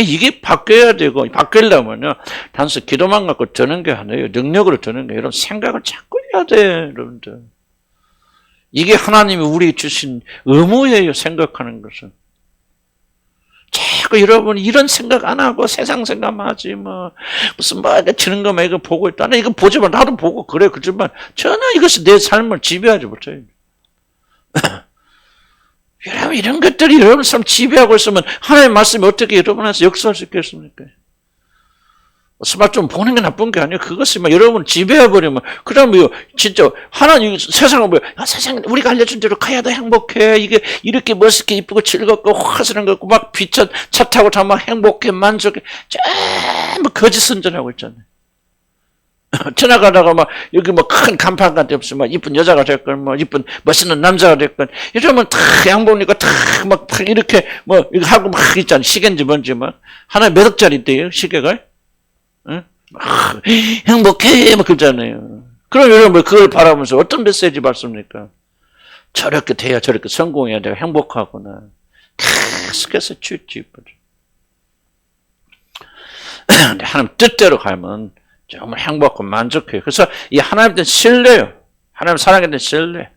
이게 바뀌어야 되고, 바뀌려면요, 단순히 기도만 갖고 되는 게 아니에요. 능력으로 되는 게, 이런 생각을 자꾸 해야 돼, 여러분들. 이게 하나님이 우리에게 주신 의무예요, 생각하는 것은. 자꾸 여러분 이런 생각 안 하고 세상 생각만 하지, 무슨 지는 거만 이거 보고 있다. 이거 보지 마. 나도 보고 그래. 그렇지만 전혀 이것이 내 삶을 지배하지 못해요. 여러분, 이런 것들이 여러분 삶 지배하고 있으면 하나님의 말씀이 어떻게 여러분한테 역사할 수 있겠습니까? 스마트폰 보는 게 나쁜 게 아니에요. 그것이 여러분 지배해버리면, 그 다음에 진짜, 하나님, 세상은 세상, 우리가 알려준 대로 가야 돼, 행복해. 이게, 이렇게 멋있게, 이쁘고, 즐겁고, 화사한 거, 막, 차 타고 다 막 행복해, 만족해. 전부 거짓 선전하고 있잖아요. 지나가다가 여기 큰 간판 같은 데 없으면, 이쁜 여자가 됐건, 이쁜, 멋있는 남자가 됐건, 이러면 다 양복니까 다 이렇게, 이거 하고 있잖아요. 시계인지 뭔지 하나에 몇 억짜리인데요, 시계가? 응? 행복해, 그러잖아요. 그럼 여러분, 그걸 바라면서 어떤 메시지 받습니까? 저렇게 돼야 저렇게 성공해야 내가 행복하구나. 계속해서 쥐집어져. 하나님 뜻대로 가면 정말 행복하고 만족해요. 그래서 이 하나님에 대한 신뢰요. 하나님 사랑에 대한 신뢰.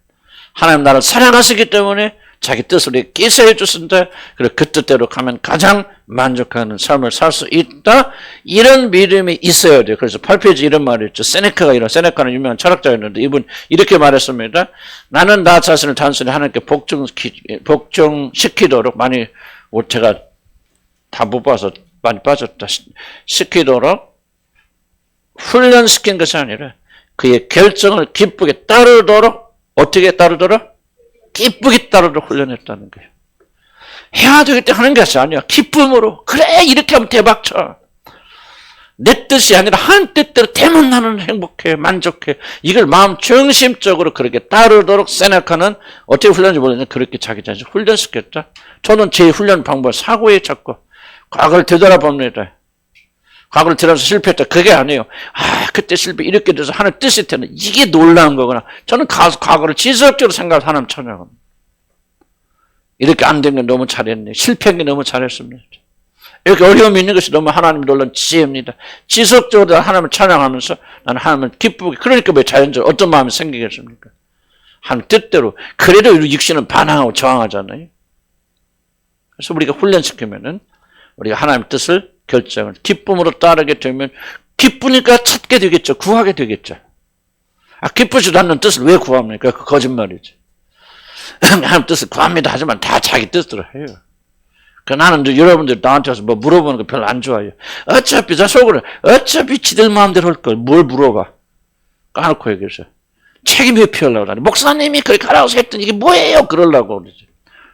하나님 나를 사랑하시기 때문에 자기 뜻을 기세해 주신다. 그리고 그 뜻대로 가면 가장 만족하는 삶을 살 수 있다. 이런 믿음이 있어야 돼요. 그래서 8페이지 이런 말이 있죠. 세네카는 유명한 철학자였는데 이분 이렇게 말했습니다. 나는 나 자신을 단순히 하나님께 복종시키도록 제가 다 못 봐서 많이 빠졌다. 시키도록 훈련시킨 것이 아니라 그의 결정을 기쁘게 따르도록, 어떻게 따르도록? 기쁘게 따르도록 훈련했다는 거예요. 해야 되겠다 하는 것이 아니야. 기쁨으로. 그래, 이렇게 하면 대박쳐. 내 뜻이 아니라 하나님 뜻대로 되면 나는 행복해, 만족해. 이걸 마음 중심적으로 그렇게 따르도록 생각하는, 어떻게 훈련인지 모르겠는데 그렇게 자기 자신을 훈련시켰다. 저는 제 훈련 방법을 사고에 찾고 과거를 되돌아봅니다. 과거를 들어서 실패했다. 그게 아니에요. 그때 실패 이렇게 돼서 하나님 뜻이 되는, 이게 놀라운 거구나. 저는 과거를 지속적으로 생각해서 하나님 찬양합니다. 이렇게 안 된 게 너무 잘했네. 실패한 게 너무 잘했습니다. 이렇게 어려움이 있는 것이 너무 하나님이 놀란 지혜입니다. 지속적으로 하나님을 찬양하면서 나는 하나님을 기쁘게, 그러니까 왜 자연적으로 어떤 마음이 생기겠습니까? 하나님 뜻대로. 그래도 육신은 반항하고 저항하잖아요. 그래서 우리가 훈련시키면은 우리가 하나님의 뜻을 결정을 기쁨으로 따르게 되면 기쁘니까 찾게 되겠죠. 구하게 되겠죠. 기쁘지도 않는 뜻을 왜 구합니까? 그 거짓말이지. 하나님 뜻을 구합니다 하지만 다 자기 뜻대로 해요. 나는 여러분들 나한테 와서 물어보는 거 별로 안 좋아해요. 어차피 저 속으로 어차피 지들 마음대로 할 걸 뭘 물어봐. 까놓고 얘기해서 책임 회피하려고 하니 목사님이 그렇게 하라고 했더니 이게 뭐예요? 그러려고 그러지.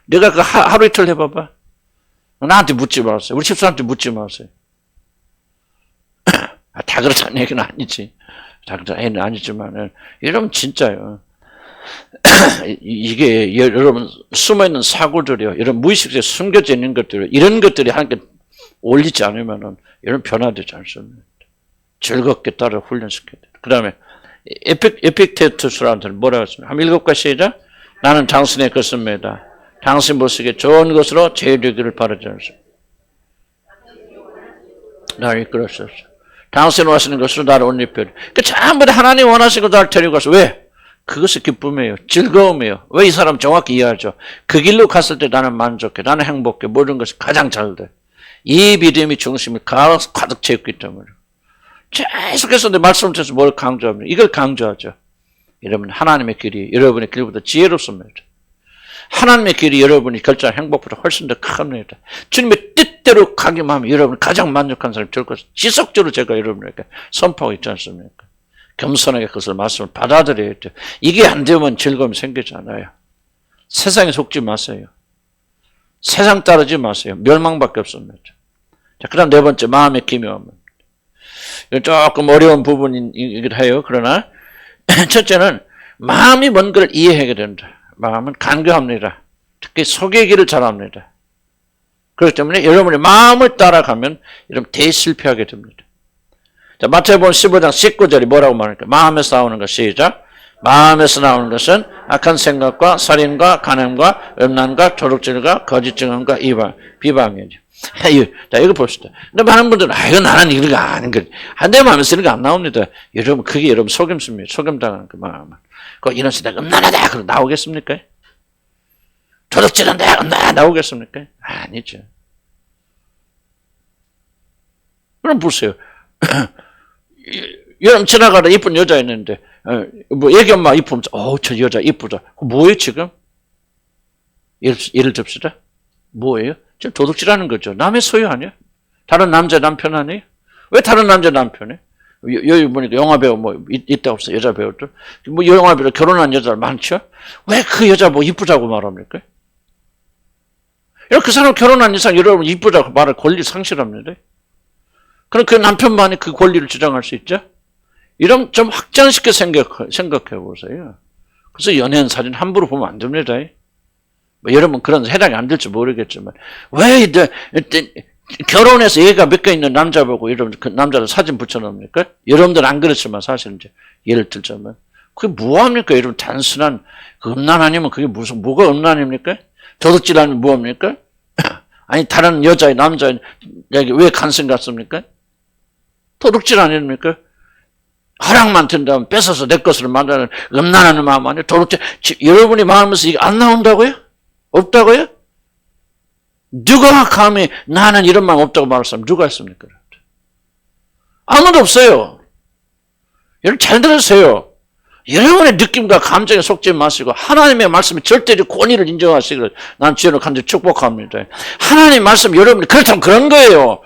내가 그 하루 이틀 해봐봐. 나한테 묻지 마세요. 우리 집사람한테 묻지 마세요. 다 그렇다는 얘기는 아니지. 다 그렇다는 얘기는 아니지만, 여러분, 진짜요. 이게, 여러분, 숨어있는 사고들이요. 이런 무의식에 숨겨져 있는 것들, 이런 것들이 하나님께 올리지 않으면, 여러분, 변화되지 않습니다. 즐겁게 따라 훈련시켜야 돼요. 그 다음에, 에픽테투스라는 뭐라고 했습니까? 한번 읽어볼까, 시작. 나는 당신의 것입니다. 당신 보시기에 좋은 것으로 제일되기를 바라지 않습니다. 나를 이끌었었어. 당신 원하시는 것으로 나를 옷 입혀라. 전부 다 하나님 원하시고 나를 데리고 가서 왜? 그것이 기쁨이에요. 즐거움이에요. 왜 이 사람 정확히 이해하죠? 그 길로 갔을 때 나는 만족해. 나는 행복해. 모든 것이 가장 잘 돼. 이 믿음이 중심을 가득 채웠기 때문에. 계속해서 내 말씀을 통해서 뭘 강조합니까? 이걸 강조하죠. 여러분, 하나님의 길이 여러분의 길보다 지혜롭습니다. 하나님의 길이 여러분이 결정한 행복보다 훨씬 더 큽니다. 주님의 뜻대로 가기만 하면 여러분 가장 만족한 사람이 될 것을 지속적으로 제가 여러분에게 선포하고 있지 않습니까? 겸손하게 그것을 말씀을 받아들여야 돼요. 이게 안 되면 즐거움이 생기지 않아요. 세상에 속지 마세요. 세상 따르지 마세요. 멸망밖에 없습니다. 자, 그 다음 네 번째, 마음의 기묘함. 조금 어려운 부분이긴 해요. 그러나 첫째는 마음이 뭔 걸 이해하게 된다. 마음은 간교합니다. 특히 속의 길을 잘합니다. 그렇기 때문에 여러분이 마음을 따라가면 여러분 대실패하게 됩니다. 자, 마태복음 15장 19절이 뭐라고 말합니까? 마음에서 나오는 것, 시작. 마음에서 나오는 것은 악한 생각과 살인과 간음과 음란과 도둑질과 거짓 증언과 비방이죠. 자, 이거 봅시다. 근데 많은 분들은, 이거 나는 이거 아닌 거. 내 마음에서 이런 거 안 나옵니다. 여러분, 그게 여러분 속임수입니다. 속임당하는 그 마음은. 그 이런 시대가 음란하다. 그럼 나오겠습니까? 도둑질한다. 나오겠습니까? 아니죠. 그럼 보세요. 여러분 지나가다 이쁜 여자 있는데, 뭐 애기 엄마 이쁘면, 저 여자 이쁘다. 뭐예요 지금? 예를 듭시다. 뭐예요? 지금 도둑질하는 거죠. 남의 소유 아니야? 다른 남자 남편 아니에요? 왜 다른 남자 남편이에요? 여기 보니까 영화 배우 뭐 있다 없어 여자 배우들. 뭐 영화 배우 결혼한 여자들 많죠? 왜 그 여자 뭐 이쁘다고 말합니까? 그 사람 결혼한 이상 여러분 이쁘다고 말할 권리 상실합니다. 그럼 그 남편만이 그 권리를 주장할 수 있죠? 이런 좀 확장시켜 생각해 보세요. 그래서 연예인 사진 함부로 보면 안 됩니다. 뭐 여러분 그런 해당이 안 될지 모르겠지만 왜 결혼해서 애가 몇 개 있는 남자 보고 여러분 그 남자를 사진 붙여놓습니까? 여러분들 안 그렇지만 사실 이제 예를 들자면 그게 뭐합니까? 여러분 단순한 그 음란 아니면 그게 뭐가 음란입니까? 도둑질 하면 뭐합니까? 아니 다른 여자의 남자의 왜 간성 같습니까? 도둑질 아닙니까? 허락만 든다면 뺏어서 내 것으로 만드는 음란하는 마음 아니에요? 도둑질 여러분이 마음에서 이게 안 나온다고요? 없다고요? 누가 감히 나는 이런 마음 없다고 말할 사람 누가 있습니까? 아무도 없어요. 여러분 잘 들으세요. 여러분의 느낌과 감정에 속지 마시고 하나님의 말씀에 절대적 권위를 인정하시기를 난 주여를 간절히 축복합니다. 하나님의 말씀 여러분이 그렇다면 그런 거예요.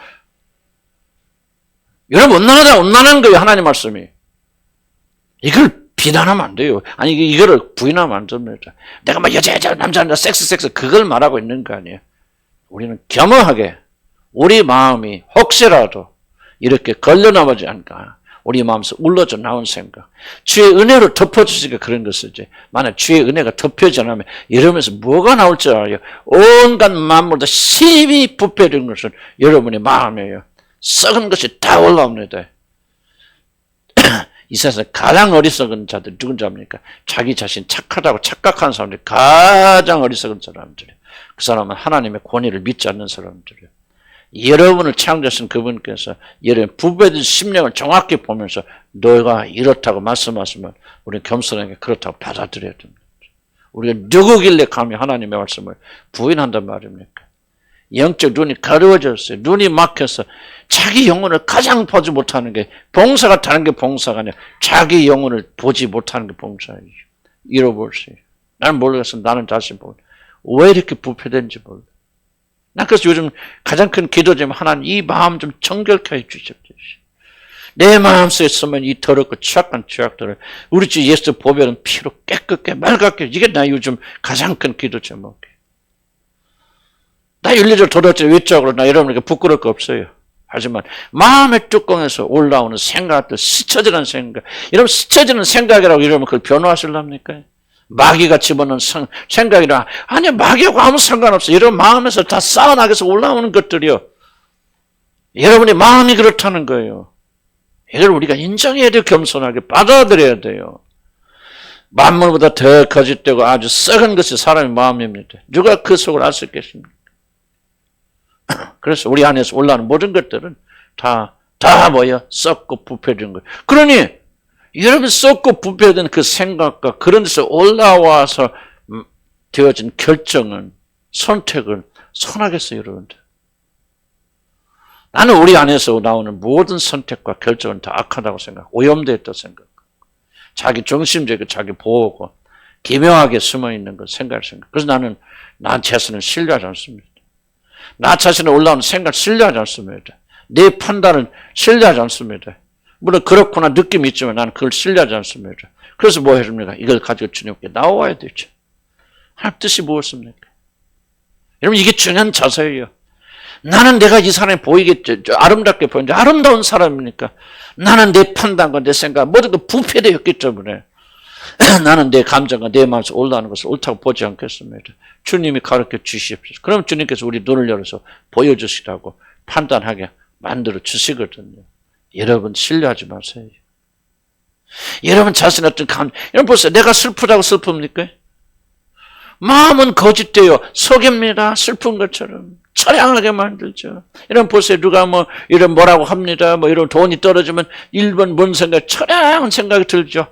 여러분 온난한 거예요. 하나님 말씀이. 이걸 비난하면 안 돼요. 아니 이거를 부인하면 안 됩니다. 내가 막 여자 남자 섹스 그걸 말하고 있는 거 아니에요. 우리는 겸허하게 우리 마음이 혹시라도 이렇게 걸려나오지 않을까. 우리 마음에서 울러져 나온 생각. 주의 은혜로 덮어주시니까 그런 것이지. 만약 주의 은혜가 덮여지 않으면 이러면서 뭐가 나올 줄 알아요. 온갖 만물도 심히 부패된 것은 여러분의 마음이에요. 썩은 것이 다 올라옵니다. 이 세상에 가장 어리석은 자들 누군지 압니까? 자기 자신 착하다고 착각하는 사람들이 가장 어리석은 사람들이에요. 그 사람은 하나님의 권위를 믿지 않는 사람들이에요. 여러분을 창조하신 그분께서 여러분 부패된 심령을 정확히 보면서 너가 이렇다고 말씀하시면 우리는 겸손하게 그렇다고 받아들여야 됩니다. 우리가 누구길래 감히 하나님의 말씀을 부인한단 말입니까? 영적 눈이 가려워졌어요. 눈이 막혀서 자기 영혼을 가장 보지 못하는 게 봉사가 다른 게 봉사가 아니라 자기 영혼을 보지 못하는 게 봉사예요. 잃어버렸어요. 나는 모르겠어. 나는 자신 모르겠어. 왜 이렇게 부패된지 몰라. 나 그래서 요즘 가장 큰 기도지만 하나님 이 마음 좀 정결케 해주십시오. 내 마음속에 있으면 이 더럽고 취약한 죄악들을 우리 주 예수 보배는 피로 깨끗게 맑게 이게 나 요즘 가장 큰 기도 제목이에요. 나 윤리적 도덕적 외적으로 나 여러분에게 부끄러울 거 없어요. 하지만 마음의 뚜껑에서 올라오는 생각들 스쳐지는 생각 여러분 스쳐지는 생각이라고 여러분 그걸 변호하실랍니까? 마귀가 집어넣은 생각이라 아니 마귀하고 아무 상관없어. 여러분 마음에서 다 쌓아나가서 올라오는 것들이요. 여러분의 마음이 그렇다는 거예요. 이걸 우리가 인정해야 돼요. 겸손하게 받아들여야 돼요. 만물보다 더 거짓되고 아주 썩은 것이 사람의 마음입니다. 누가 그 속을 알 수 있겠습니까? 그래서 우리 안에서 올라오는 모든 것들은 다 뭐야? 썩고 부패된 거예요. 그러니 여러분 썩고 부패된 그 생각과 그런 데서 올라와서 되어진 결정은 선택을 선하겠어요, 여러분들. 나는 우리 안에서 나오는 모든 선택과 결정은 다 악하다고 생각, 오염되었다고 생각. 자기 중심적이고 자기 보호고 기묘하게 숨어있는 것 생각. 그래서 나는 나 자신을 신뢰하지 않습니다. 나 자신에 올라오는 생각 신뢰하지 않습니다. 내 판단을 신뢰하지 않습니다. 물론 그렇구나 느낌이 있지만 나는 그걸 신뢰하지 않습니다. 그래서 뭐 해줍니까? 이걸 가지고 주님께 나와야 되죠. 하나님 뜻이 무엇입니까? 여러분 이게 중요한 자세예요. 나는 내가 이 사람이 보이겠죠. 아름답게 보이는데 아름다운 사람이니까 나는 내 판단과 내 생각 모든 게 부패되었기 때문에 나는 내 감정과 내 마음에서 올라오는 것을 옳다고 보지 않겠습니다. 주님이 가르쳐 주십시오. 그럼 주님께서 우리 눈을 열어서 보여주시라고 판단하게 만들어 주시거든요. 여러분 신뢰하지 마세요. 여러분 자신의 어떤 여러분 보세요. 내가 슬프다고 슬픕니까? 마음은 거짓돼요. 속입니다. 슬픈 것처럼. 처량하게 만들죠. 이런 보세요. 누가 뭐 이런 뭐라고 합니다. 뭐 이런 돈이 떨어지면 일본 뭔 생각, 처량한 생각이 들죠.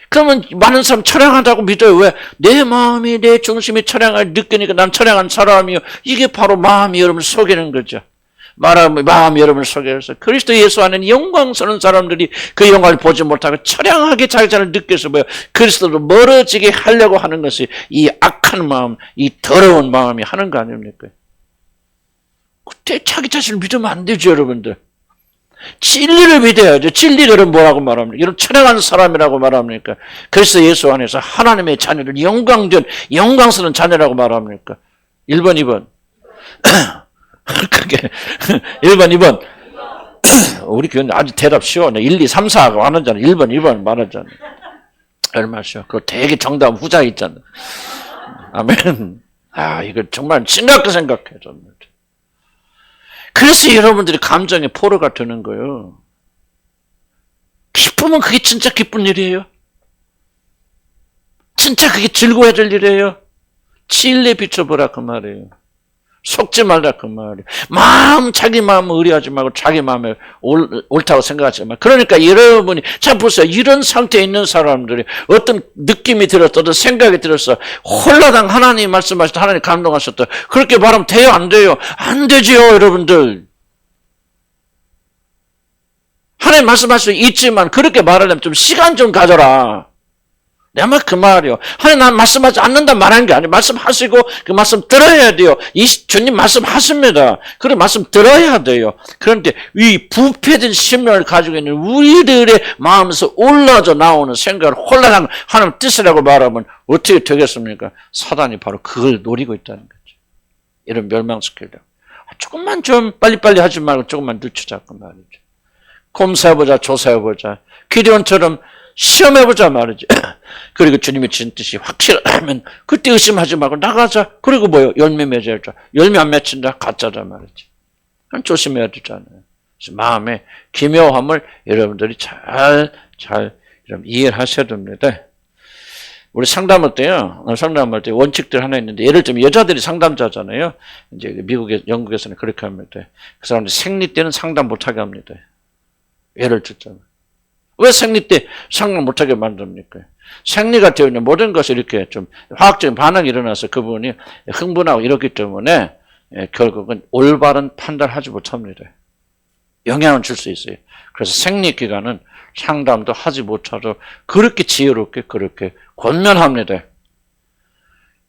그러면 많은 사람 처량하다고 믿어요. 왜? 내 마음이 내 중심이 처량하게 느끼니까 난 처량한 사람이요. 이게 바로 마음이 여러분을 속이는 거죠. 마음이 여러분을 속여서 그리스도 예수 안에는 영광스러운 사람들이 그 영광을 보지 못하고 처량하게 자기 자신을 느껴서 뭐요? 그리스도로 멀어지게 하려고 하는 것이 이 악한 마음, 이 더러운 마음이 하는 거 아닙니까? 그때 자기 자신을 믿으면 안 되죠, 여러분들. 진리를 믿어야죠. 진리를 뭐라고 말합니까? 이런 처량한 사람이라고 말합니까? 그래서 예수 안에서 하나님의 자녀를 영광스러운 자녀라고 말합니까? 1번, 2번. 그게 1번, 2번. 우리 교회는 아주 대답 쉬워. 1, 2, 3, 4하고 안 하잖아. 1번, 2번 말하잖아. 얼마나 쉬워. 그거 되게 정답 후자 있잖아. 아멘. 아, 이거 정말 심각하게 생각해. 정말. 그래서 여러분들이 감정의 포로가 되는 거예요. 기쁘면 그게 진짜 기쁜 일이에요. 진짜 그게 즐거워야 될 일이에요. 진리에 비춰보라 그 말이에요. 속지 말라 그 말이에요. 자기 마음을 의뢰하지 말고 자기 마음에 옳다고 생각하지 말고. 그러니까 여러분이 자 보세요. 이런 상태에 있는 사람들이 어떤 느낌이 들었다, 어떤 생각이 들었어. 홀라당 하나님 말씀하셨다, 하나님 감동하셨다. 그렇게 말하면 돼요, 안 돼요? 안 되지요, 여러분들. 하나님 말씀할 수 있지만 그렇게 말하려면 좀 시간 좀 가져라. 내 말 그 말이요. 하나님 난 말씀하지 않는다 말하는 게 아니에요. 말씀하시고 그 말씀 들어야 돼요. 주님 말씀하십니다. 그래 말씀 들어야 돼요. 그런데 이 부패된 심령을 가지고 있는 우리들의 마음에서 올라져 나오는 생각을 혼란한 하나님 뜻이라고 말하면 어떻게 되겠습니까? 사단이 바로 그걸 노리고 있다는 거죠. 이런 멸망시키려고. 조금만 좀 빨리빨리 하지 말고 조금만 늦추자고 말이죠. 검사해보자, 조사해보자. 기드온처럼 시험해보자 말이지. 그리고 주님의 진 뜻이 확실하면 그때 의심하지 말고 나가자. 그리고 뭐요? 열매 맺어야죠. 열매 안 맺힌다? 가짜다 말이지. 조심해야 되잖아요. 그래서 마음의 기묘함을 여러분들이 잘 이해를 하셔야 됩니다. 우리 상담할 때 원칙들 하나 있는데, 예를 들면 여자들이 상담자잖아요. 이제 영국에서는 그렇게 합니다. 그 사람들 생리 때는 상담 못하게 합니다. 예를 들자면. 왜 생리 때 상담 못하게 만듭니까? 생리가 되어 있는 모든 것이 이렇게 좀 화학적인 반응이 일어나서 그분이 흥분하고 이렇기 때문에 결국은 올바른 판단을 하지 못합니다. 영향을 줄 수 있어요. 그래서 생리 기간은 상담도 하지 못하도록 그렇게 지혜롭게 그렇게 권면합니다.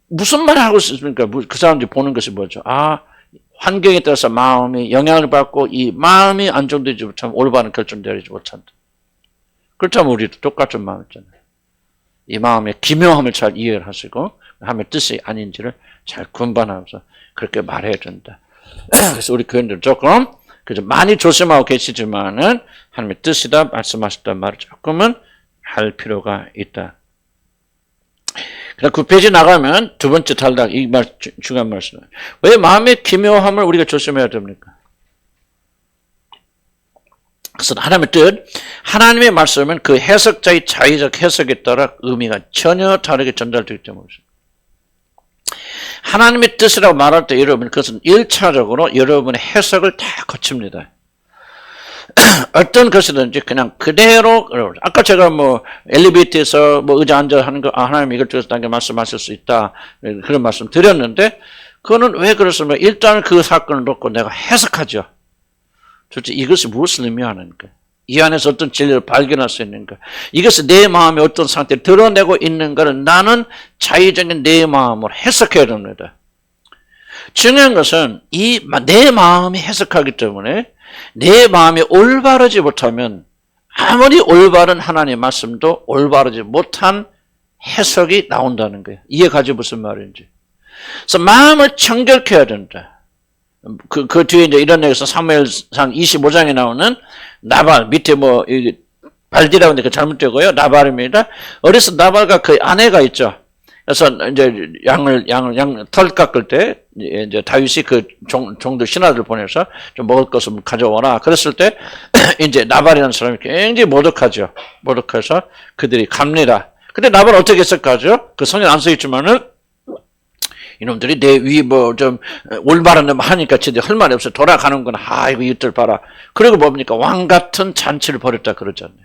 무슨 말을 하고 있습니까? 그 사람들이 보는 것이 뭐죠? 환경에 따라서 마음이 영향을 받고 이 마음이 안정되지 못하면 올바른 결정 내리지 못한다. 그렇다면 우리도 똑같은 마음 있잖아요. 이 마음의 기묘함을 잘 이해를 하시고 하나님의 뜻이 아닌지를 잘 분반하면서 그렇게 말해야 된다. 그래서 우리 교인들 조금 많이 조심하고 계시지만은 하나님의 뜻이다 말씀하셨단 말을 조금은 할 필요가 있다. 그럼 9페이지 나가면 두 번째 단락 이 말 중요한 말씀. 왜 마음의 기묘함을 우리가 조심해야 됩니까? 그래서 하나님의 뜻, 하나님의 말씀은 그 해석자의 자의적 해석에 따라 의미가 전혀 다르게 전달되기 때문에 하나님의 뜻이라고 말할 때 여러분 그것은 1차적으로 여러분의 해석을 다 거칩니다. 어떤 것이든지 그냥 그대로, 아까 제가 엘리베이터에서 의자 앉아 하는 거, 하나님 이걸 통해서 나에게 말씀하실 수 있다. 그런 말씀 드렸는데, 그거는 왜 그렇습니까? 일단 그 사건을 놓고 내가 해석하죠. 도대체 이것이 무엇을 의미하는가? 이 안에서 어떤 진리를 발견할 수 있는가? 이것이 내 마음의 어떤 상태를 드러내고 있는가를 나는 자의적인 내 마음으로 해석해야 됩니다. 중요한 것은 내 마음이 해석하기 때문에 내 마음이 올바르지 못하면 아무리 올바른 하나님의 말씀도 올바르지 못한 해석이 나온다는 거예요. 이해가지 무슨 말인지. 그래서 마음을 청결케 해야 된다. 그 뒤에 이제 이런 얘기에서 사무엘상 25장에 나오는 나발, 밑에 발디라고 하는데 그 잘못되고요. 나발입니다. 어려서 나발과 그 아내가 있죠. 그래서 이제 털 깎을 때 이제 다윗이 그 종들 신하들 보내서 좀 먹을 것을 가져오라. 그랬을 때 이제 나발이라는 사람이 굉장히 모독하죠. 모독해서 그들이 갑니다. 근데 나발은 어떻게 했을까죠? 그 성경 안 써 있지만은 이놈들이 내 위 좀 올바른 놈 하니까 진짜 할 말이 없어. 돌아가는구나. 이거 이들 봐라. 그리고 뭡니까? 왕 같은 잔치를 벌였다 그러잖아요.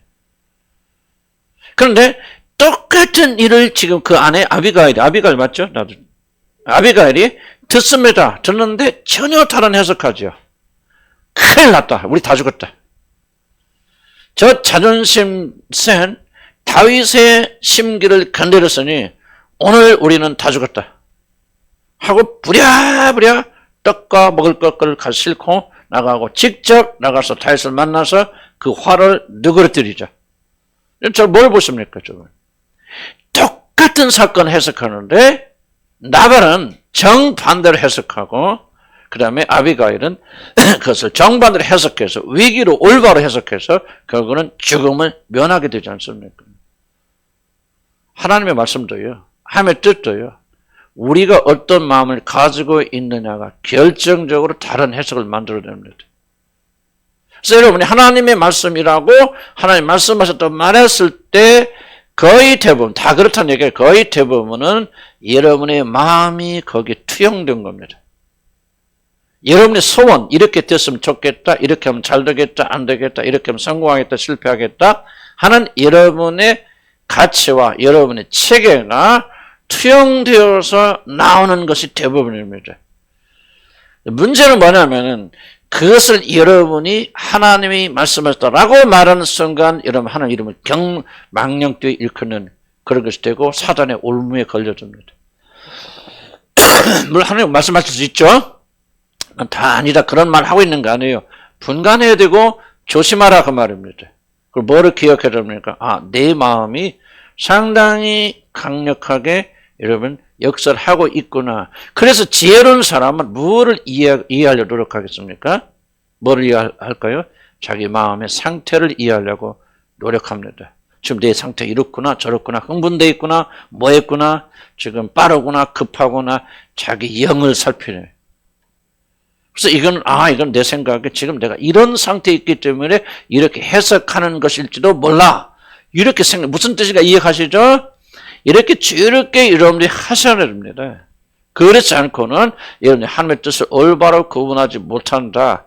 그런데 똑같은 일을 지금 그 안에 아비가일 맞죠? 나도. 아비가일이 듣습니다. 듣는데 전혀 다른 해석하죠. 큰일 났다. 우리 다 죽었다. 저 자존심 센 다윗의 심기를 건드렸으니 오늘 우리는 다 죽었다. 하고 부랴부랴 떡과 먹을 것을 싣고 나가고 직접 나가서 다윗을 만나서 그 화를 누그러뜨리죠. 저 뭘 보십니까? 저걸. 똑같은 사건 해석하는데 나발은 정반대로 해석하고 그 다음에 아비가일은 그것을 정반대로 해석해서 위기로 올바로 해석해서 결국은 죽음을 면하게 되지 않습니까? 하나님의 말씀도요. 하나님의 뜻도요. 우리가 어떤 마음을 가지고 있느냐가 결정적으로 다른 해석을 만들어냅니다. 그래서 여러분이 하나님의 말씀이라고 하나님 말씀하셨다고 말했을 때 거의 대부분, 다 그렇다는 얘기예요. 거의 대부분은 여러분의 마음이 거기에 투영된 겁니다. 여러분의 소원, 이렇게 됐으면 좋겠다, 이렇게 하면 잘 되겠다, 안 되겠다, 이렇게 하면 성공하겠다, 실패하겠다 하는 여러분의 가치와 여러분의 체계가 투영되어서 나오는 것이 대부분입니다. 문제는 뭐냐면은 그것을 여러분이 하나님이 말씀하셨다라고 말하는 순간 여러분 하나님 이름을 망령되이 일컫는 그런 것이 되고 사단의 올무에 걸려듭니다. 물론 하나님 말씀하실 수 있죠. 다 아니다 그런 말 하고 있는 거 아니에요. 분간해야 되고 조심하라 그 말입니다. 그걸 뭐를 기억해야 됩니까? 내 마음이 상당히 강력하게 여러분 역사를 하고 있구나. 그래서 지혜로운 사람은 무엇을 이해하려고 노력하겠습니까? 뭐를 이해할까요? 자기 마음의 상태를 이해하려고 노력합니다. 지금 내 상태 이렇구나 저렇구나 흥분돼 있구나 뭐 했구나 지금 빠르구나 급하구나 자기 영을 살피네. 그래서 이건 내 생각에 지금 내가 이런 상태에 있기 때문에 이렇게 해석하는 것일지도 몰라. 이렇게 무슨 뜻인가 이해하시죠? 이렇게 즐겁게 여러분들이 하셔야 됩니다. 그렇지 않고는 여러분이 하나님의 뜻을 올바로 구분하지 못한다.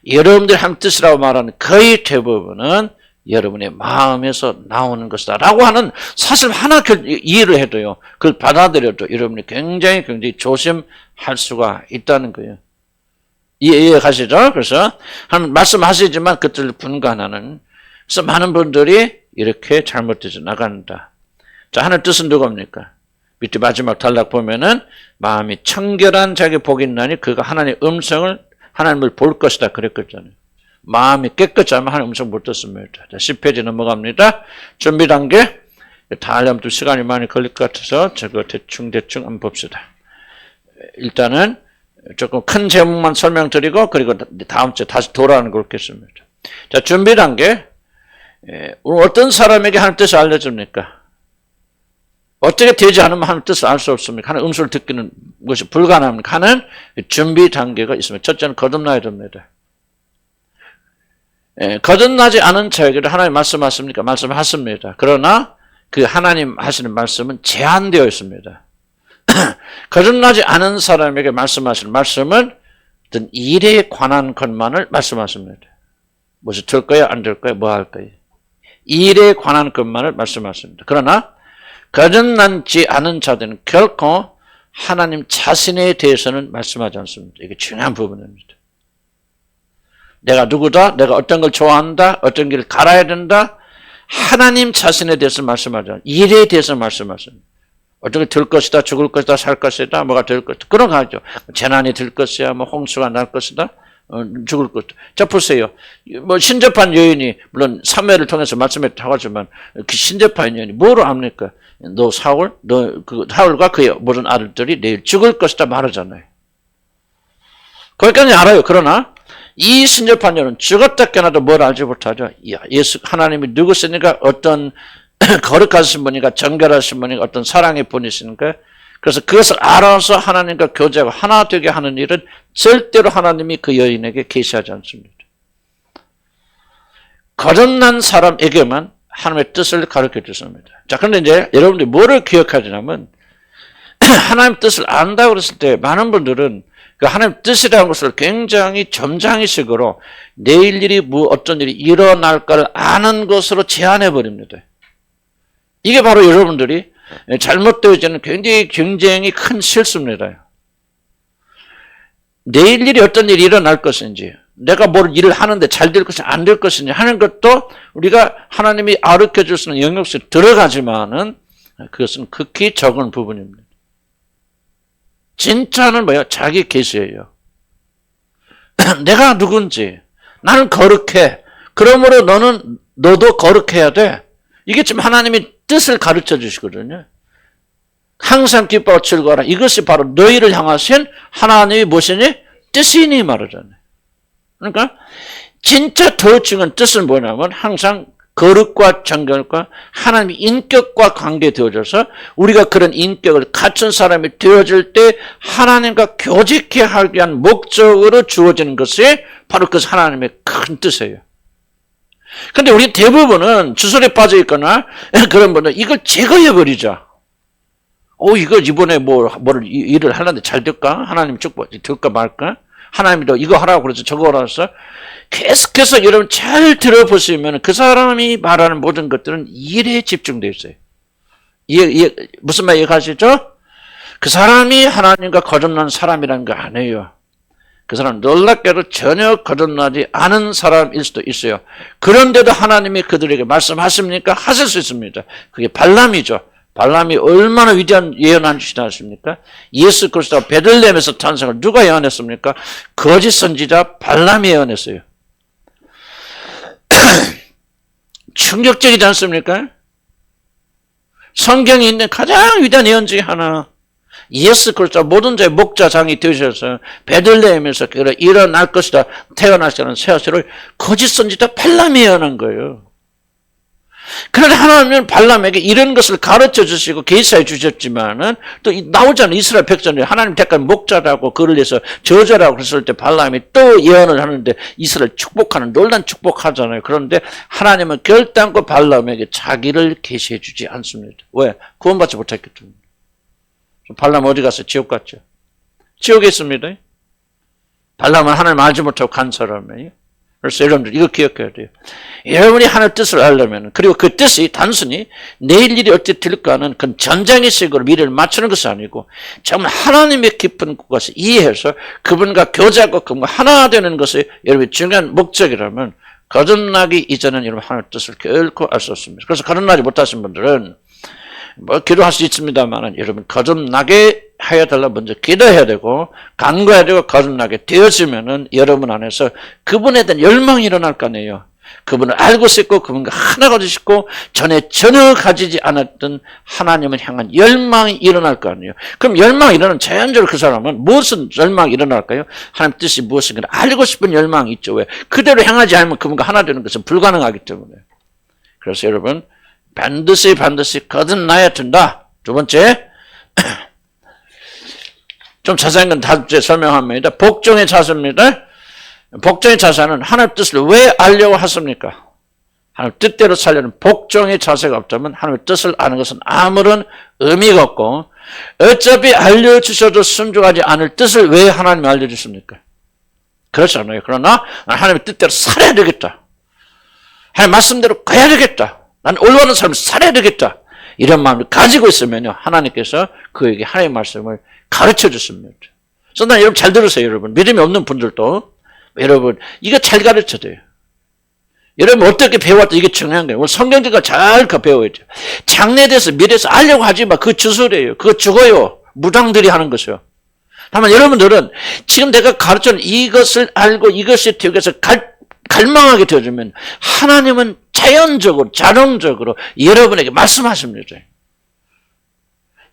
여러분들이 하나님의 뜻이라고 말하는 거의 대부분은 여러분의 마음에서 나오는 것이다. 라고 하는 사실 하나 이해를 해도요. 그걸 받아들여도 여러분이 굉장히 조심할 수가 있다는 거예요. 이해가시죠? 그래서 말씀하시지만 그것을 분간하는. 그래서 많은 분들이 이렇게 잘못돼서 나간다. 자, 하나님 뜻은 누굽니까? 밑에 마지막 단락 보면은 마음이 청결한 자에게 복이 있나니 그가 하나님의 음성을 하나님을 볼 것이다 그랬거든요. 마음이 깨끗하면 하나님 음성 못 듣습니다. 자, 10페이지 넘어갑니다. 준비 단계. 다 하려면 또 시간이 많이 걸릴 것 같아서 저거 대충 한번 봅시다. 일단은 조금 큰 제목만 설명드리고 그리고 다음 주에 다시 돌아오는 걸 겠습니다. 자, 준비 단계. 어떤 사람에게 하나님 뜻을 알려줍니까? 어떻게 되지 않으면 하나님 뜻을 알 수 없습니까? 하나님 음성을 듣기는 것이 불가능합니까? 하는 준비 단계가 있습니다. 첫째는 거듭나야 됩니다. 거듭나지 않은 자에게도 하나님 말씀하십니까? 말씀하십니다. 그러나 그 하나님 하시는 말씀은 제한되어 있습니다. 거듭나지 않은 사람에게 말씀하시는 말씀은 어떤 일에 관한 것만을 말씀하십니다. 무엇이 될 거야? 안 될 거야? 뭐 할 거야? 일에 관한 것만을 말씀하십니다. 그러나 거듭나지 않은 자들은 결코 하나님 자신에 대해서는 말씀하지 않습니다. 이게 중요한 부분입니다. 내가 누구다? 내가 어떤 걸 좋아한다? 어떤 길을 갈아야 된다? 하나님 자신에 대해서 말씀하지 않습니다. 일에 대해서 말씀하십니다. 어떻게 될 것이다, 죽을 것이다, 살 것이다, 뭐가 될 것이다. 그런 거 하죠. 재난이 될 것이야, 뭐 홍수가 날 것이다. 죽을 것. 자, 보세요. 뭐, 신접한 여인이, 물론, 사무엘을 통해서 말씀했다고 하지만, 그 신접한 여인이 뭐로 압니까? 사울과 그의 모든 아들들이 내일 죽을 것이다 말하잖아요. 거기까지 알아요. 그러나, 이 신접한 여인은 죽었다 깨어나도 뭘 알지 못하죠. 예수, 하나님이 누구시니까 어떤 거룩하신 분이니까 정결하신 분이니까 어떤 사랑의 분이시니까 그래서 그것을 알아서 하나님과 교제하고 하나 되게 하는 일은 절대로 하나님이 그 여인에게 계시하지 않습니다. 거듭난 사람에게만 하나님의 뜻을 가르쳐 주십니다. 자, 그런데 이제 여러분들이 뭐를 기억하시냐면 하나님 뜻을 안다고 그랬을 때 많은 분들은 그 하나님 뜻이라는 것을 굉장히 점장의식으로 내일 일이 어떤 일이 일어날까를 아는 것으로 제한해 버립니다. 이게 바로 여러분들이 잘못되어지는 굉장히 큰 실수입니다. 내일 일이 어떤 일이 일어날 것인지, 내가 뭘 일을 하는데 잘 될 것인지 안 될 것인지 하는 것도 우리가 하나님이 가르쳐 줄 수 있는 영역 속에 들어가지만은 그것은 극히 적은 부분입니다. 진짜는 뭐예요? 자기 계시예요. 내가 누군지, 나는 거룩해. 그러므로 너도 거룩해야 돼. 이게 지금 하나님이 뜻을 가르쳐 주시거든요. 항상 기뻐하고 즐거워하라. 이것이 바로 너희를 향하신 하나님이 무엇이니? 뜻이니 말하잖아요. 그러니까 진짜 더 중요한 뜻은 뭐냐면 항상 거룩과 정결과 하나님의 인격과 관계되어져서 우리가 그런 인격을 갖춘 사람이 되어질 때 하나님과 교제케 하기 위한 목적으로 주어지는 것이 바로 그 하나님의 큰 뜻이에요. 근데 우리 대부분은 주술에 빠져 있거나 그런 분은 이걸 제거해버리자. 이거 이번에 일을 하려는데 잘 될까? 하나님 축복 될까 말까? 하나님도 이거 하라고 그래서 저거 하라고 해서 계속해서 여러분 잘 들어보시면 그 사람이 말하는 모든 것들은 일에 집중되어 있어요. 무슨 말 이해가시죠? 그 사람이 하나님과 거듭난 사람이라는 거 아니에요. 그 사람 놀랍게도 전혀 거듭나지 않은 사람일 수도 있어요. 그런데도 하나님이 그들에게 말씀하십니까? 하실 수 있습니다. 그게 발람이죠. 발람이 얼마나 위대한 예언한 주시지 않습니까? 예수 그리스도가 베들레헴에서 탄생을 누가 예언했습니까? 거짓 선지자 발람이 예언했어요. 충격적이지 않습니까? 성경에 있는 가장 위대한 예언 중에 하나. 예수 그리스도 모든 자의 목자장이 되셔서 베들레헴에서 일어날 것이다. 태어나시는 새하늘을 거짓 선지자 발람이 예언한 거예요. 그런데 하나님은 발람에게 이런 것을 가르쳐 주시고 계시해 주셨지만은 또 나오잖아요. 이스라엘 백성들이 하나님 택한 목자라고 그를 위해서 저자라고 그랬을 때 발람이 또 예언을 하는데 이스라엘 축복하는 놀란 축복하잖아요. 그런데 하나님은 결단코 발람에게 자기를 계시해 주지 않습니다. 왜? 구원받지 못했기 때문에. 발람 어디 갔어요? 지옥 갔죠. 지옥에 있습니다. 발람은 하나님 알지 못하고 간 사람이에요. 그래서 여러분들 이거 기억해야 돼요. 여러분이 하나님의 뜻을 알려면 그리고 그 뜻이 단순히 내일 일이 어떻게 될까는 그건 전쟁의식으로 미래를 맞추는 것이 아니고 정말 하나님의 깊은 것을 이해해서 그분과 교제하고 그분과 하나 되는 것이 여러분의 중요한 목적이라면 거듭나기 이전은 여러분 하나님의 뜻을 결코 알 수 없습니다. 그래서 거듭나지 못하신 분들은 기도할 수 있습니다만 여러분 거듭나게 하여 달라 먼저 기도해야 되고 간구해야 되고 거듭나게 되어지면은 여러분 안에서 그분에 대한 열망이 일어날 거 아니에요. 그분을 알고 싶고 그분과 하나가 되시고 전에 전혀 가지지 않았던 하나님을 향한 열망이 일어날 거 아니에요. 그럼 열망이 일어나는 자연적으로 그 사람은 무슨 열망이 일어날까요? 하나님 뜻이 무엇인가 알고 싶은 열망이 있죠. 왜? 그대로 향하지 않으면 그분과 하나 되는 것은 불가능하기 때문에. 그래서 여러분 반드시 거듭나야 된다. 두 번째, 좀 자세한 건 다음 주에 설명합니다. 복종의 자세입니다. 복종의 자세는 하나님의 뜻을 왜 알려고 하십니까? 하나님 뜻대로 살려는 복종의 자세가 없다면 하나님의 뜻을 아는 것은 아무런 의미가 없고 어차피 알려주셔도 순종하지 않을 뜻을 왜 하나님이 알려주십니까? 그렇지 않아요. 그러나 하나님의 뜻대로 살아야 되겠다. 하나님 말씀대로 가야 되겠다. 난 올바른 삶을 살아야 되겠다. 이런 마음을 가지고 있으면요. 하나님께서 그에게 하나님의 말씀을 가르쳐 주십니다. 그래서 난 여러분 잘 들으세요. 여러분. 믿음이 없는 분들도 여러분 이거 잘 가르쳐야 돼요. 여러분 어떻게 배웠다 이게 중요한 거예요. 성경적으로 잘 배워야죠. 장래에 대해서 미래에서 알려고 하지 마. 그거 주술이에요. 그거 죽어요. 무당들이 하는 것이요. 다만 여러분들은 지금 내가 가르쳐준 이것을 알고 이것이 되기 위해서 갈망하게 되어주면 하나님은 자연적으로 자동적으로 여러분에게 말씀하십니다.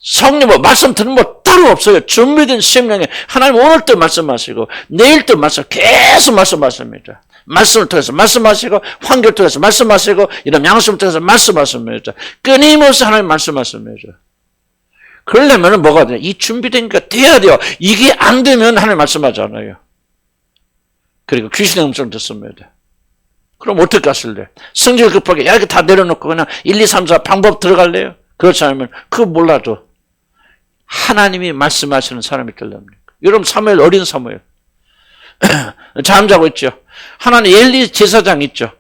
성령은 말씀 듣는 거 따로 없어요. 준비된 심령에 하나님 오늘도 말씀하시고 내일도 계속 말씀하십니다. 말씀을 통해서 말씀하시고 환경을 통해서 말씀하시고 이런 양심을 통해서 말씀하십니다. 끊임없이 하나님 말씀하십니다. 그러려면 뭐가 돼요? 이 준비된 게 돼야 돼요. 이게 안 되면 하나님 말씀하지 않아요. 그리고 귀신의 음성을 듣습니다. 그럼 어떻게 하실래요? 성질 급하게 이렇게 다 내려놓고 그냥 1, 2, 3, 4 방법 들어갈래요? 그렇지 않으면 그거 몰라도 하나님이 말씀하시는 사람이 되려합니까? 여러분 사무엘 어린 사무엘 잠자고 있죠. 하나님 엘리 제사장 있죠.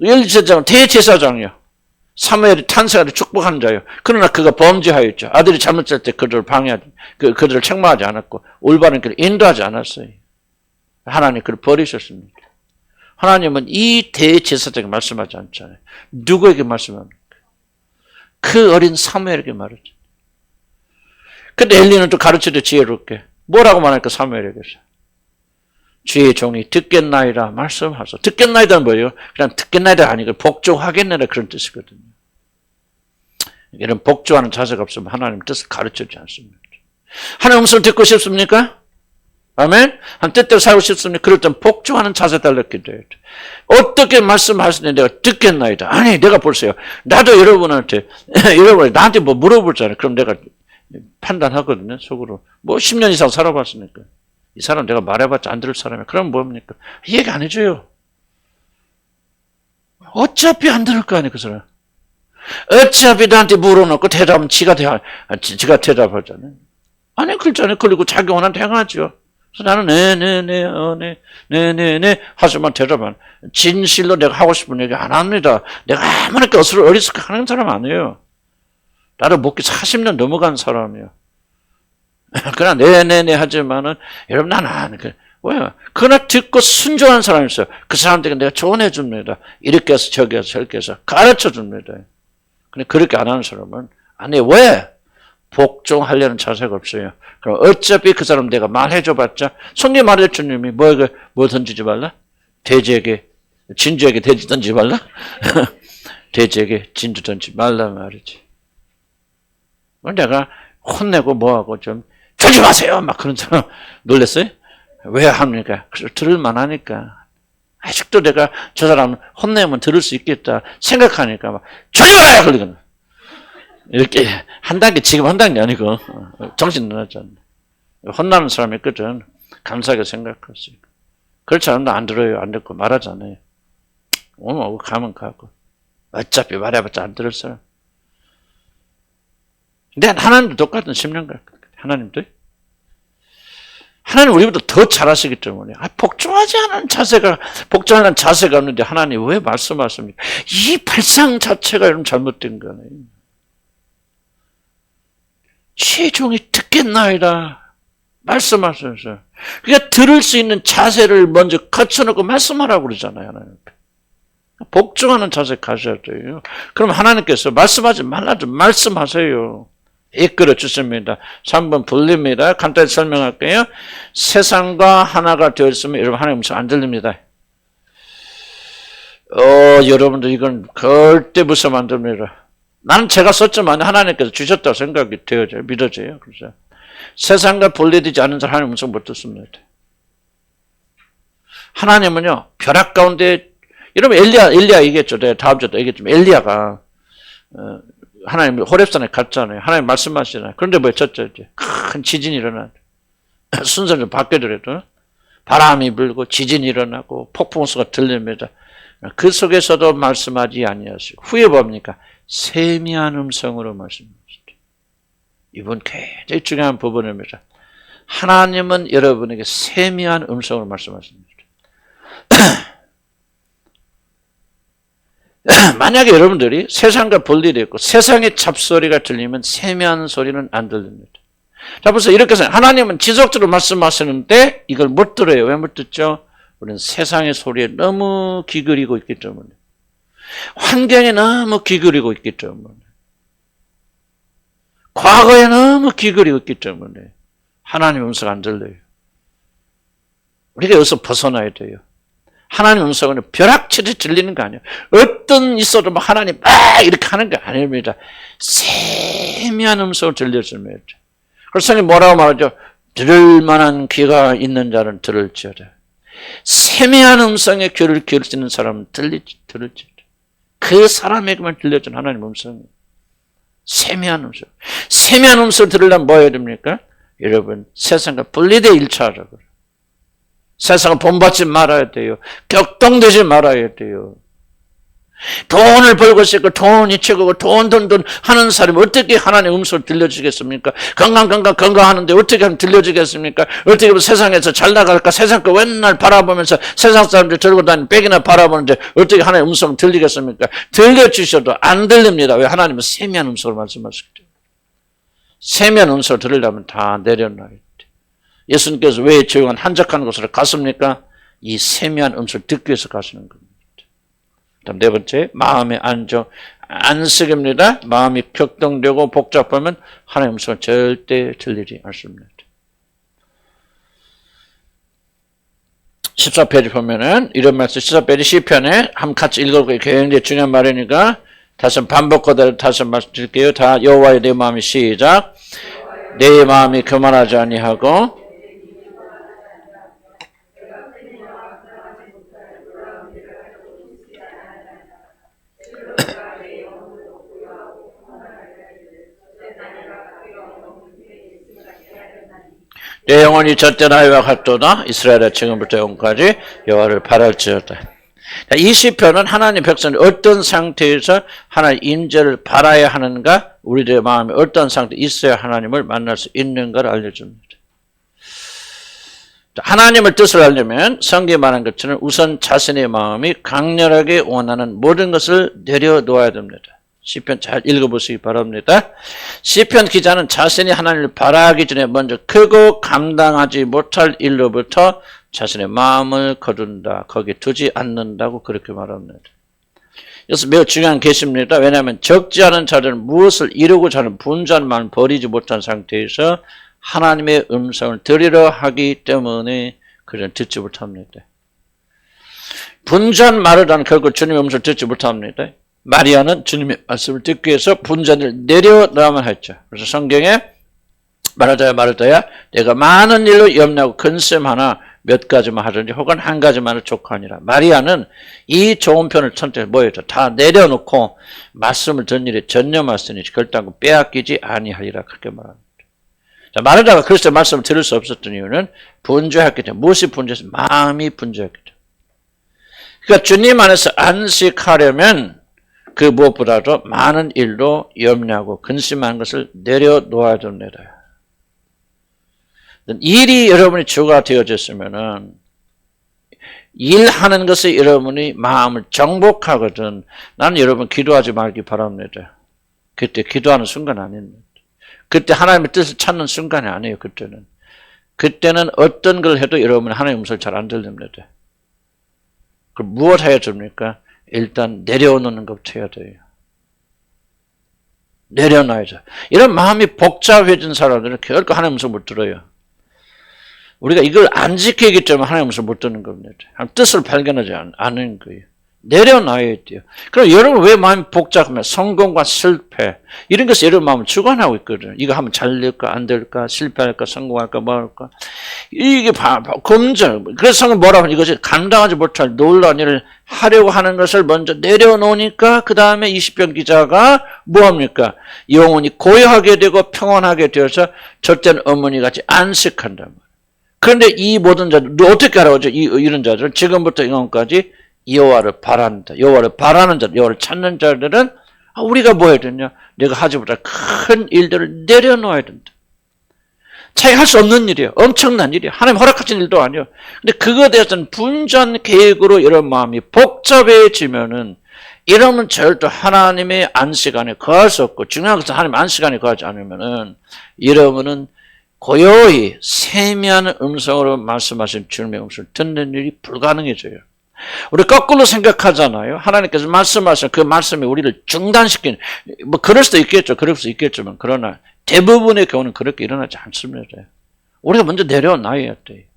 엘리 제사장은 대제사장이요. 사무엘이 탄생하여 축복하는 자예요. 그러나 그가 범죄하였죠. 아들이 잘못할 때 그들을 방해하지, 그들을 책망하지 않았고 올바른 길을 인도하지 않았어요. 하나님 그를 버리셨습니다. 하나님은 이 대제사장에게 말씀하지 않잖아요. 누구에게 말씀합니까? 그 어린 사무엘에게 말하죠. 근데 엘리는 또 가르쳐도 지혜롭게 뭐라고 말할까? 사무엘에게서 주의 종이 듣겠나이다 말씀하소. 듣겠나이다는 뭐예요? 그냥 듣겠나이다 아니고 복종하겠느라 그런 뜻이거든요. 이런 복종하는 자세가 없으면 하나님 뜻을 가르쳐주지 않습니다. 하나님 음성을 듣고 싶습니까? 아멘? 한 뜻대로 살고 싶습니까? 그럴 땐 복종하는 자세 달렸게 돼요. 어떻게 말씀하시는데 내가 듣겠나이다. 아니 내가 보세요. 나도 여러분한테 나한테 뭐 물어보잖아요. 그럼 내가 판단하거든요. 속으로. 뭐 10년 이상 살아봤으니까. 이 사람 내가 말해봤자 안 들을 사람이야. 그럼 뭡니까? 얘기 안 해줘요. 어차피 안 들을 거 아니에요. 그 사람. 어차피 나한테 물어놓고 대답하면 지가 대답하잖아요. 아니 그렇잖아요. 그리고 자기 원하는 행하죠. 그래서 나는 네네네 하지만 대답은 진실로 내가 하고 싶은 얘기 안 합니다. 내가 아무나 어리석게 하는 사람 아니에요. 나도 목기 40년 넘어간 사람이에요. 그러나 네네네 하지만은 여러분 나는 안 그래. 왜요? 그러나 듣고 순종한 사람이 있어요. 그 사람들에게 내가 조언해 줍니다. 이렇게 해서 저기 해서 저렇게 해서 가르쳐 줍니다. 근데 그렇게 안 하는 사람은 아니 왜? 복종하려는 자세가 없어요. 그럼 어차피 그 사람 내가 말해줘봤자 성경 말해 주님이 뭐 던지지 말라? 돼지에게 진주에게 돼지 던지지 말라? 돼지에게 진주 던지지 말라 말이지. 내가 혼내고 뭐하고 좀 들지 마세요 막 그런 사람 놀랬어요? 왜 합니까? 들을만 하니까. 아직도 내가 저 사람 혼내면 들을 수 있겠다 생각하니까 막 저리 와요 그러거든. 이렇게 한다는 게 지금 한다는 게 아니고 정신 나갔잖아. 혼나는 사람이 있거든. 감사하게 생각했어요. 그렇지 않으면 안 들어요. 안 듣고 말하잖아요. 오면 가면 가고. 어차피 말해봤자 안 들을 사람. 근데 하나님도 똑같은 10년 갈 거예요. 하나님도. 하나님 우리보다 더 잘하시기 때문에 복종하는 자세가 없는데 하나님 왜 말씀하십니까? 이 발상 자체가 여러분 잘못된 거네요. 최종이 듣겠나이다 말씀하셔서 그러니까 들을 수 있는 자세를 먼저 갖춰놓고 말씀하라고 그러잖아요. 하나님. 복종하는 자세 가셔야 돼요. 그럼 하나님께서 말씀하지 말라도 말씀하세요. 이끌어 주십니다. 3번 분립니다. 간단히 설명할게요. 세상과 하나가 되어 있으면 여러분 하나님 음성 안 들립니다. 여러분들 이건 절대 무서우면 안 됩니다. 나는 제가 썼지만 하나님께서 주셨다고 생각이 되어져요. 믿어져요. 그래서 세상과 분리되지 않은 사람 하나님 음성 못 듣습니다. 하나님은요 벼락 가운데 여러분 엘리야 얘기했죠. 내가 다음 주에 얘기했지만 엘리야가 하나님 호렙산에 갔잖아요. 하나님 말씀하시잖아요. 그런데 뭐 쳤죠? 이제 큰 지진이 일어나죠. 순서를 바뀌더라도 바람이 불고 지진이 일어나고 폭풍수가 들립니다. 그 속에서도 말씀하지 아니하시고 후에 뭡니까? 세미한 음성으로 말씀하시죠. 이번 굉장히 중요한 부분입니다. 하나님은 여러분에게 세미한 음성으로 말씀하십니다. 만약에 여러분들이 세상과 분리되어 있고 세상의 잡소리가 들리면 세미한 소리는 안 들립니다. 자, 보세요. 이렇게 해서 하나님은 지속적으로 말씀하시는데 이걸 못 들어요. 왜 못 듣죠? 우리는 세상의 소리에 너무 기울이고 있기 때문에. 환경에 너무 기울이고 있기 때문에. 과거에 너무 기울이고 있기 때문에. 하나님의 음성 안 들려요. 우리가 여기서 벗어나야 돼요. 하나님의 음성은 벼락치듯이 들리는 거 아니에요. 어떤 있어도 뭐 하나님 이렇게 하는 게 아닙니다. 세미한 음성을 들려줍니다. 그래서 성경이 뭐라고 말하죠? 들을 만한 귀가 있는 자는 들을지어다. 세미한 음성에 귀를 기울일 수 있는 사람은 들을지어다. 그 사람에게만 들려준 하나님의 음성이에요. 세미한 음성. 세미한 음성을 들으려면 뭐 해야 됩니까? 여러분, 세상과 분리되어 일처하라고. 세상을 본받지 말아야 돼요. 격동되지 말아야 돼요. 돈을 벌고 싶고 돈이 최고고 돈 하는 사람이 어떻게 하나님의 음성을 들려주겠습니까? 건강하는데 어떻게 하면 들려주겠습니까? 어떻게 하면 세상에서 잘 나갈까? 세상 거 맨날 바라보면서 세상 사람들 들고 다니는 백이나 바라보는데 어떻게 하나님의 음성을 들리겠습니까? 들려주셔도 안 들립니다. 왜? 하나님은 세미한 음성을 말씀하시기 때문에. 세미한 음성을 들으려면 다 내려놔야 돼요. 예수님께서 왜 조용한 한적한 곳으로 갔습니까? 이 세미한 음성을 듣기 위해서 가시는 겁니다. 다음 네 번째, 마음의 안식입니다. 마음이 격동되고 복잡하면 하나님의 음성을 절대 들리지 않습니다. 14페이지 보면은 이런 말씀, 14페이지 시편에 한번 같이 읽어볼게요. 굉장히 중요한 말이니까 다시 반복하도록 다시 말씀드릴게요. 다 여호와의 내 마음이 시작. 내 마음이 교만하지 아니하고 내 영혼이 젖된 아이와 같도다. 이스라엘의 지금부터 영원까지 여호와를 바랄지어다. 이 시편은 하나님 백성이 어떤 상태에서 하나님 임재를 바라야 하는가, 우리들의 마음이 어떤 상태에 있어야 하나님을 만날 수 있는가를 알려줍니다. 하나님의 뜻을 알려면 성경에 말한 것처럼 우선 자신의 마음이 강렬하게 원하는 모든 것을 내려놓아야 됩니다. 시편 잘 읽어보시기 바랍니다. 시편 기자는 자신이 하나님을 바라기 전에 먼저 크고 감당하지 못할 일로부터 자신의 마음을 거둔다. 거기에 두지 않는다고 그렇게 말합니다. 이것은 매우 중요한 계시입니다. 왜냐하면 적지 않은 자들은 무엇을 이루고자 하는 분주한 마음을 버리지 못한 상태에서 하나님의 음성을 들으려 하기 때문에 그는 듣지 못합니다. 분주한 말을 하는 결국 주님의 음성을 듣지 못합니다. 마리아는 주님의 말씀을 듣기 위해서 분전을 내려놓아만 했죠. 그래서 성경에 말하자야 내가 많은 일로 염려하고 근심 하나 몇 가지만 하든지 혹은 한 가지만을 족하니라. 마리아는 이 좋은 편을 선택해 뭐였죠? 다 내려놓고 말씀을 듣는 일에 전념하시니 결단코 빼앗기지 아니하리라. 그렇게 말합니다. 자, 말하다가 그리스도의 말씀을 들을 수 없었던 이유는 분주했기 때문에. 무엇이 분주해서? 마음이 분주했기 때문에. 그러니까 주님 안에서 안식하려면 그 무엇보다도 많은 일로 염려하고 근심한 것을 내려놓아야 됩니다. 일이 여러분의 주가 되어졌으면은 일하는 것에 여러분이 마음을 정복하거든. 나는 여러분 기도하지 말기 바랍니다. 그때 기도하는 순간 아닙니다. 그때 하나님의 뜻을 찾는 순간이 아니에요. 그때는 어떤 걸 해도 여러분 하나님의 음성을 잘 안 들립니다. 그럼 무엇 해야 됩니까? 일단 내려놓는 것부터 해야 돼요. 내려놔야죠. 이런 마음이 복잡해진 사람들은 결코 하나님의 음성을 못 들어요. 우리가 이걸 안 지키기 때문에 하나님의 음성을 못 듣는 겁니다. 뜻을 발견하지 않는 거예요. 내려놔야 돼요. 그럼 여러분 왜 마음이 복잡하면 성공과 실패 이런 것을 여러분 마음을 주관하고 있거든요. 이거 하면 잘 될까 안 될까 실패할까 성공할까 뭐 할까 이게 검증. 그래서 성경 뭐라고 하면 이것이 감당하지 못할 놀라운 일을 하려고 하는 것을 먼저 내려놓으니까 그 다음에 20편 기자가 뭐합니까? 영혼이 고요하게 되고 평온하게 되어서 젖된 어머니같이 안식한단 말이에요. 그런데 이 모든 자들 어떻게 알아보죠? 이런 자들은 지금부터 영혼까지 여호와를 바란다. 여호와를 바라는 자들, 여호와를 찾는 자들은 우리가 뭐 해야 되냐? 내가 하지 못할 큰 일들을 내려놓아야 된다. 자기가 할 수 없는 일이에요. 엄청난 일이에요. 하나님 허락하신 일도 아니에요. 근데 그거에 대해서는 분주한 계획으로 이런 마음이 복잡해지면은 이러면 절대 하나님의 안식 안에 거할 수 없고 중요한 것은 하나님 안식 안에 거하지 않으면은 이러면은 고요히 세미한 음성으로 말씀하신 주님의 음성을 듣는 일이 불가능해져요. 우리 거꾸로 생각하잖아요. 하나님께서 말씀하신 그 말씀이 우리를 중단시키는, 뭐 그럴 수도 있겠죠. 그럴 수 있겠지만 그러나 대부분의 경우는 그렇게 일어나지 않습니다. 우리가 먼저 내려놔야 돼.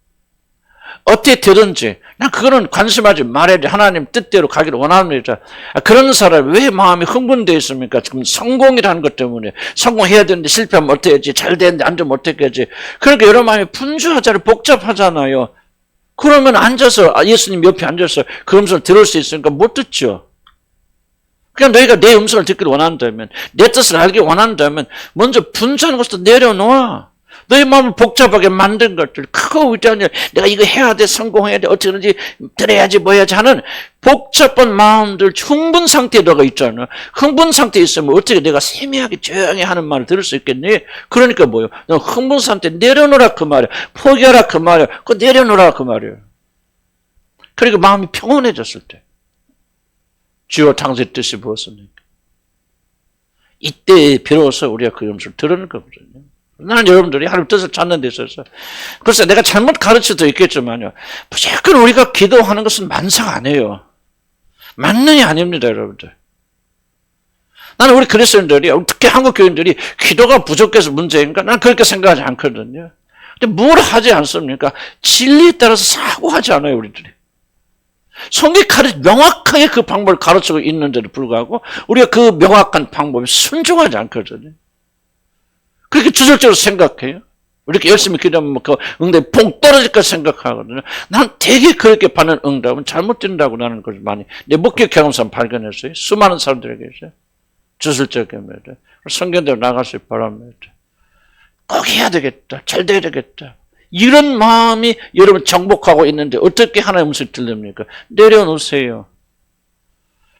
어떻게 되든지 난 그거는 관심하지 말아야지. 하나님 뜻대로 가기를 원합니다. 그런 사람이 왜 마음이 흥분되어 있습니까? 지금 성공이라는 것 때문에 성공해야 되는데 실패하면 어떻게 해야지, 잘 되는데 안 되면 어떻게 하지. 그러니까 여러 마음이 분주하잖아요. 복잡하잖아요. 그러면 앉아서 예수님 옆에 앉아서 그 음성을 들을 수 있으니까 못 듣죠. 그냥 너희가 내 음성을 듣기를 원한다면, 내 뜻을 알기 원한다면 먼저 분주한 것부터 내려놓아. 너희 마음을 복잡하게 만든 것들, 크고 위대한 일, 내가 이거 해야 돼, 성공해야 돼, 어떻게 하는지, 들어야지, 뭐 해야지 하는 복잡한 마음들, 흥분 상태에 너가 있잖아. 흥분 상태에 있으면 어떻게 내가 세미하게 조용히 하는 말을 들을 수 있겠니? 그러니까 뭐요? 너 흥분 상태 내려놓으라 그 말이야. 포기하라 그 말이야. 그거 내려놓으라 그 말이야. 그러니까 마음이 평온해졌을 때. 주요 당시의 뜻이 무엇입니까? 이때 비로소 우리가 그 음성을 들은 거거든요. 나는 여러분들이 하나님 뜻을 찾는 데 있어서 글쎄 내가 잘못 가르쳐도 있겠지만요. 무조건 우리가 기도하는 것은 만사가 아니에요. 만능이 아닙니다, 여러분들. 나는 우리 그리스도인들이, 특히 한국 교인들이 기도가 부족해서 문제인가? 나는 그렇게 생각하지 않거든요. 근데 뭘 하지 않습니까? 진리에 따라서 사고하지 않아요, 우리들이. 성경이 명확하게 그 방법을 가르치고 있는데도 불구하고 우리가 그 명확한 방법에 순종하지 않거든요. 그렇게 주절적으로 생각해요. 이렇게 열심히 기도하면 그 응답이 뽕 떨어질 까 생각하거든요. 난 되게 그렇게 받는 응답은 잘못된다고 나는 걸 많이 내 목격 경험상 발견했어요. 수많은 사람들에게서 주술적입니다. 성경대로 나가실 바랍니다. 꼭 해야 되겠다. 잘 돼야 되겠다. 이런 마음이 여러분 정복하고 있는데 어떻게 하나의 음성이 들립니까? 내려놓으세요.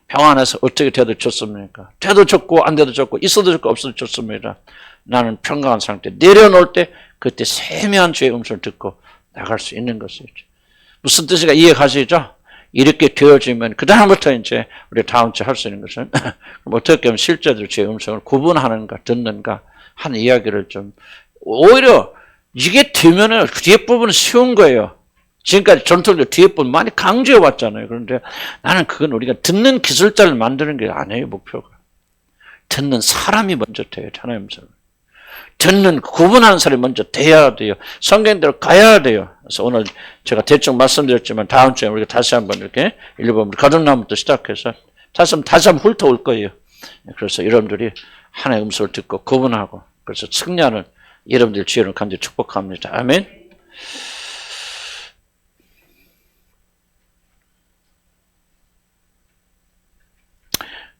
병 안에서 어떻게 돼도 좋습니까? 돼도 좋고 안 돼도 좋고 있어도 좋고 없어도 좋습니다. 나는 평강한 상태. 내려놓을 때 그때 세미한 주의 음성을 듣고 나갈 수 있는 것이죠. 무슨 뜻인가 이해가시죠? 이렇게 되어지면 그 다음부터 이제 우리 다음 주에 할 수 있는 것은 어떻게 하면 실제로 주의 음성을 구분하는가 듣는가 하는 이야기를 좀 오히려 이게 되면은 뒤에 부분은 쉬운 거예요. 지금까지 전통적으로 뒤에 부분 많이 강조해 왔잖아요. 그런데 나는 그건 우리가 듣는 기술자를 만드는 게 아니에요, 목표가. 듣는 사람이 먼저 돼요, 하나님 음성을. 듣는, 구분하는 사람이 먼저 돼야 돼요. 성경대로 가야 돼요. 그래서 오늘 제가 대충 말씀드렸지만 다음 주에 우리가 다시 한번 이렇게 읽어보면 거듭남부터 시작해서 다시 한번 훑어올 거예요. 그래서 여러분들이 하나님의 음성을 듣고 구분하고 그래서 승리하는 여러분들 지혜를 간절히 축복합니다. 아멘.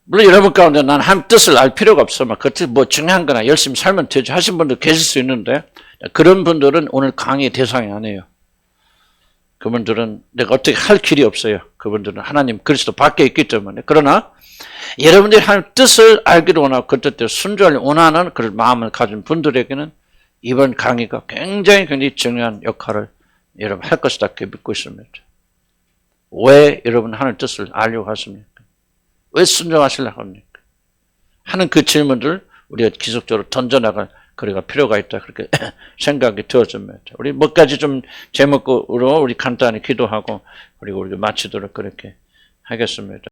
물론 여러분 가운데 난 하나님 뜻을 알 필요가 없어. 막 그때 뭐 중요한 거나 열심히 살면 되지 하신 분들 계실 수 있는데 그런 분들은 오늘 강의 대상이 아니에요. 그분들은 내가 어떻게 할 길이 없어요. 그분들은 하나님 그리스도 밖에 있기 때문에. 그러나 여러분들이 하나님 뜻을 알기를 원하고 그 뜻대로 순종을 원하는 그런 마음을 가진 분들에게는 이번 강의가 굉장히 중요한 역할을 여러분 할 것이다 그렇게 믿고 있습니다. 왜 여러분 하나님 뜻을 알려고 하십니까? 왜 순종하시려고 합니까? 하는 그 질문들 우리가 지속적으로 던져나갈 거리가 필요가 있다 그렇게 생각이 되어집니다. 우리 몇 가지 좀 제목으로 우리 간단히 기도하고 그리고 우리가 마치도록 그렇게 하겠습니다.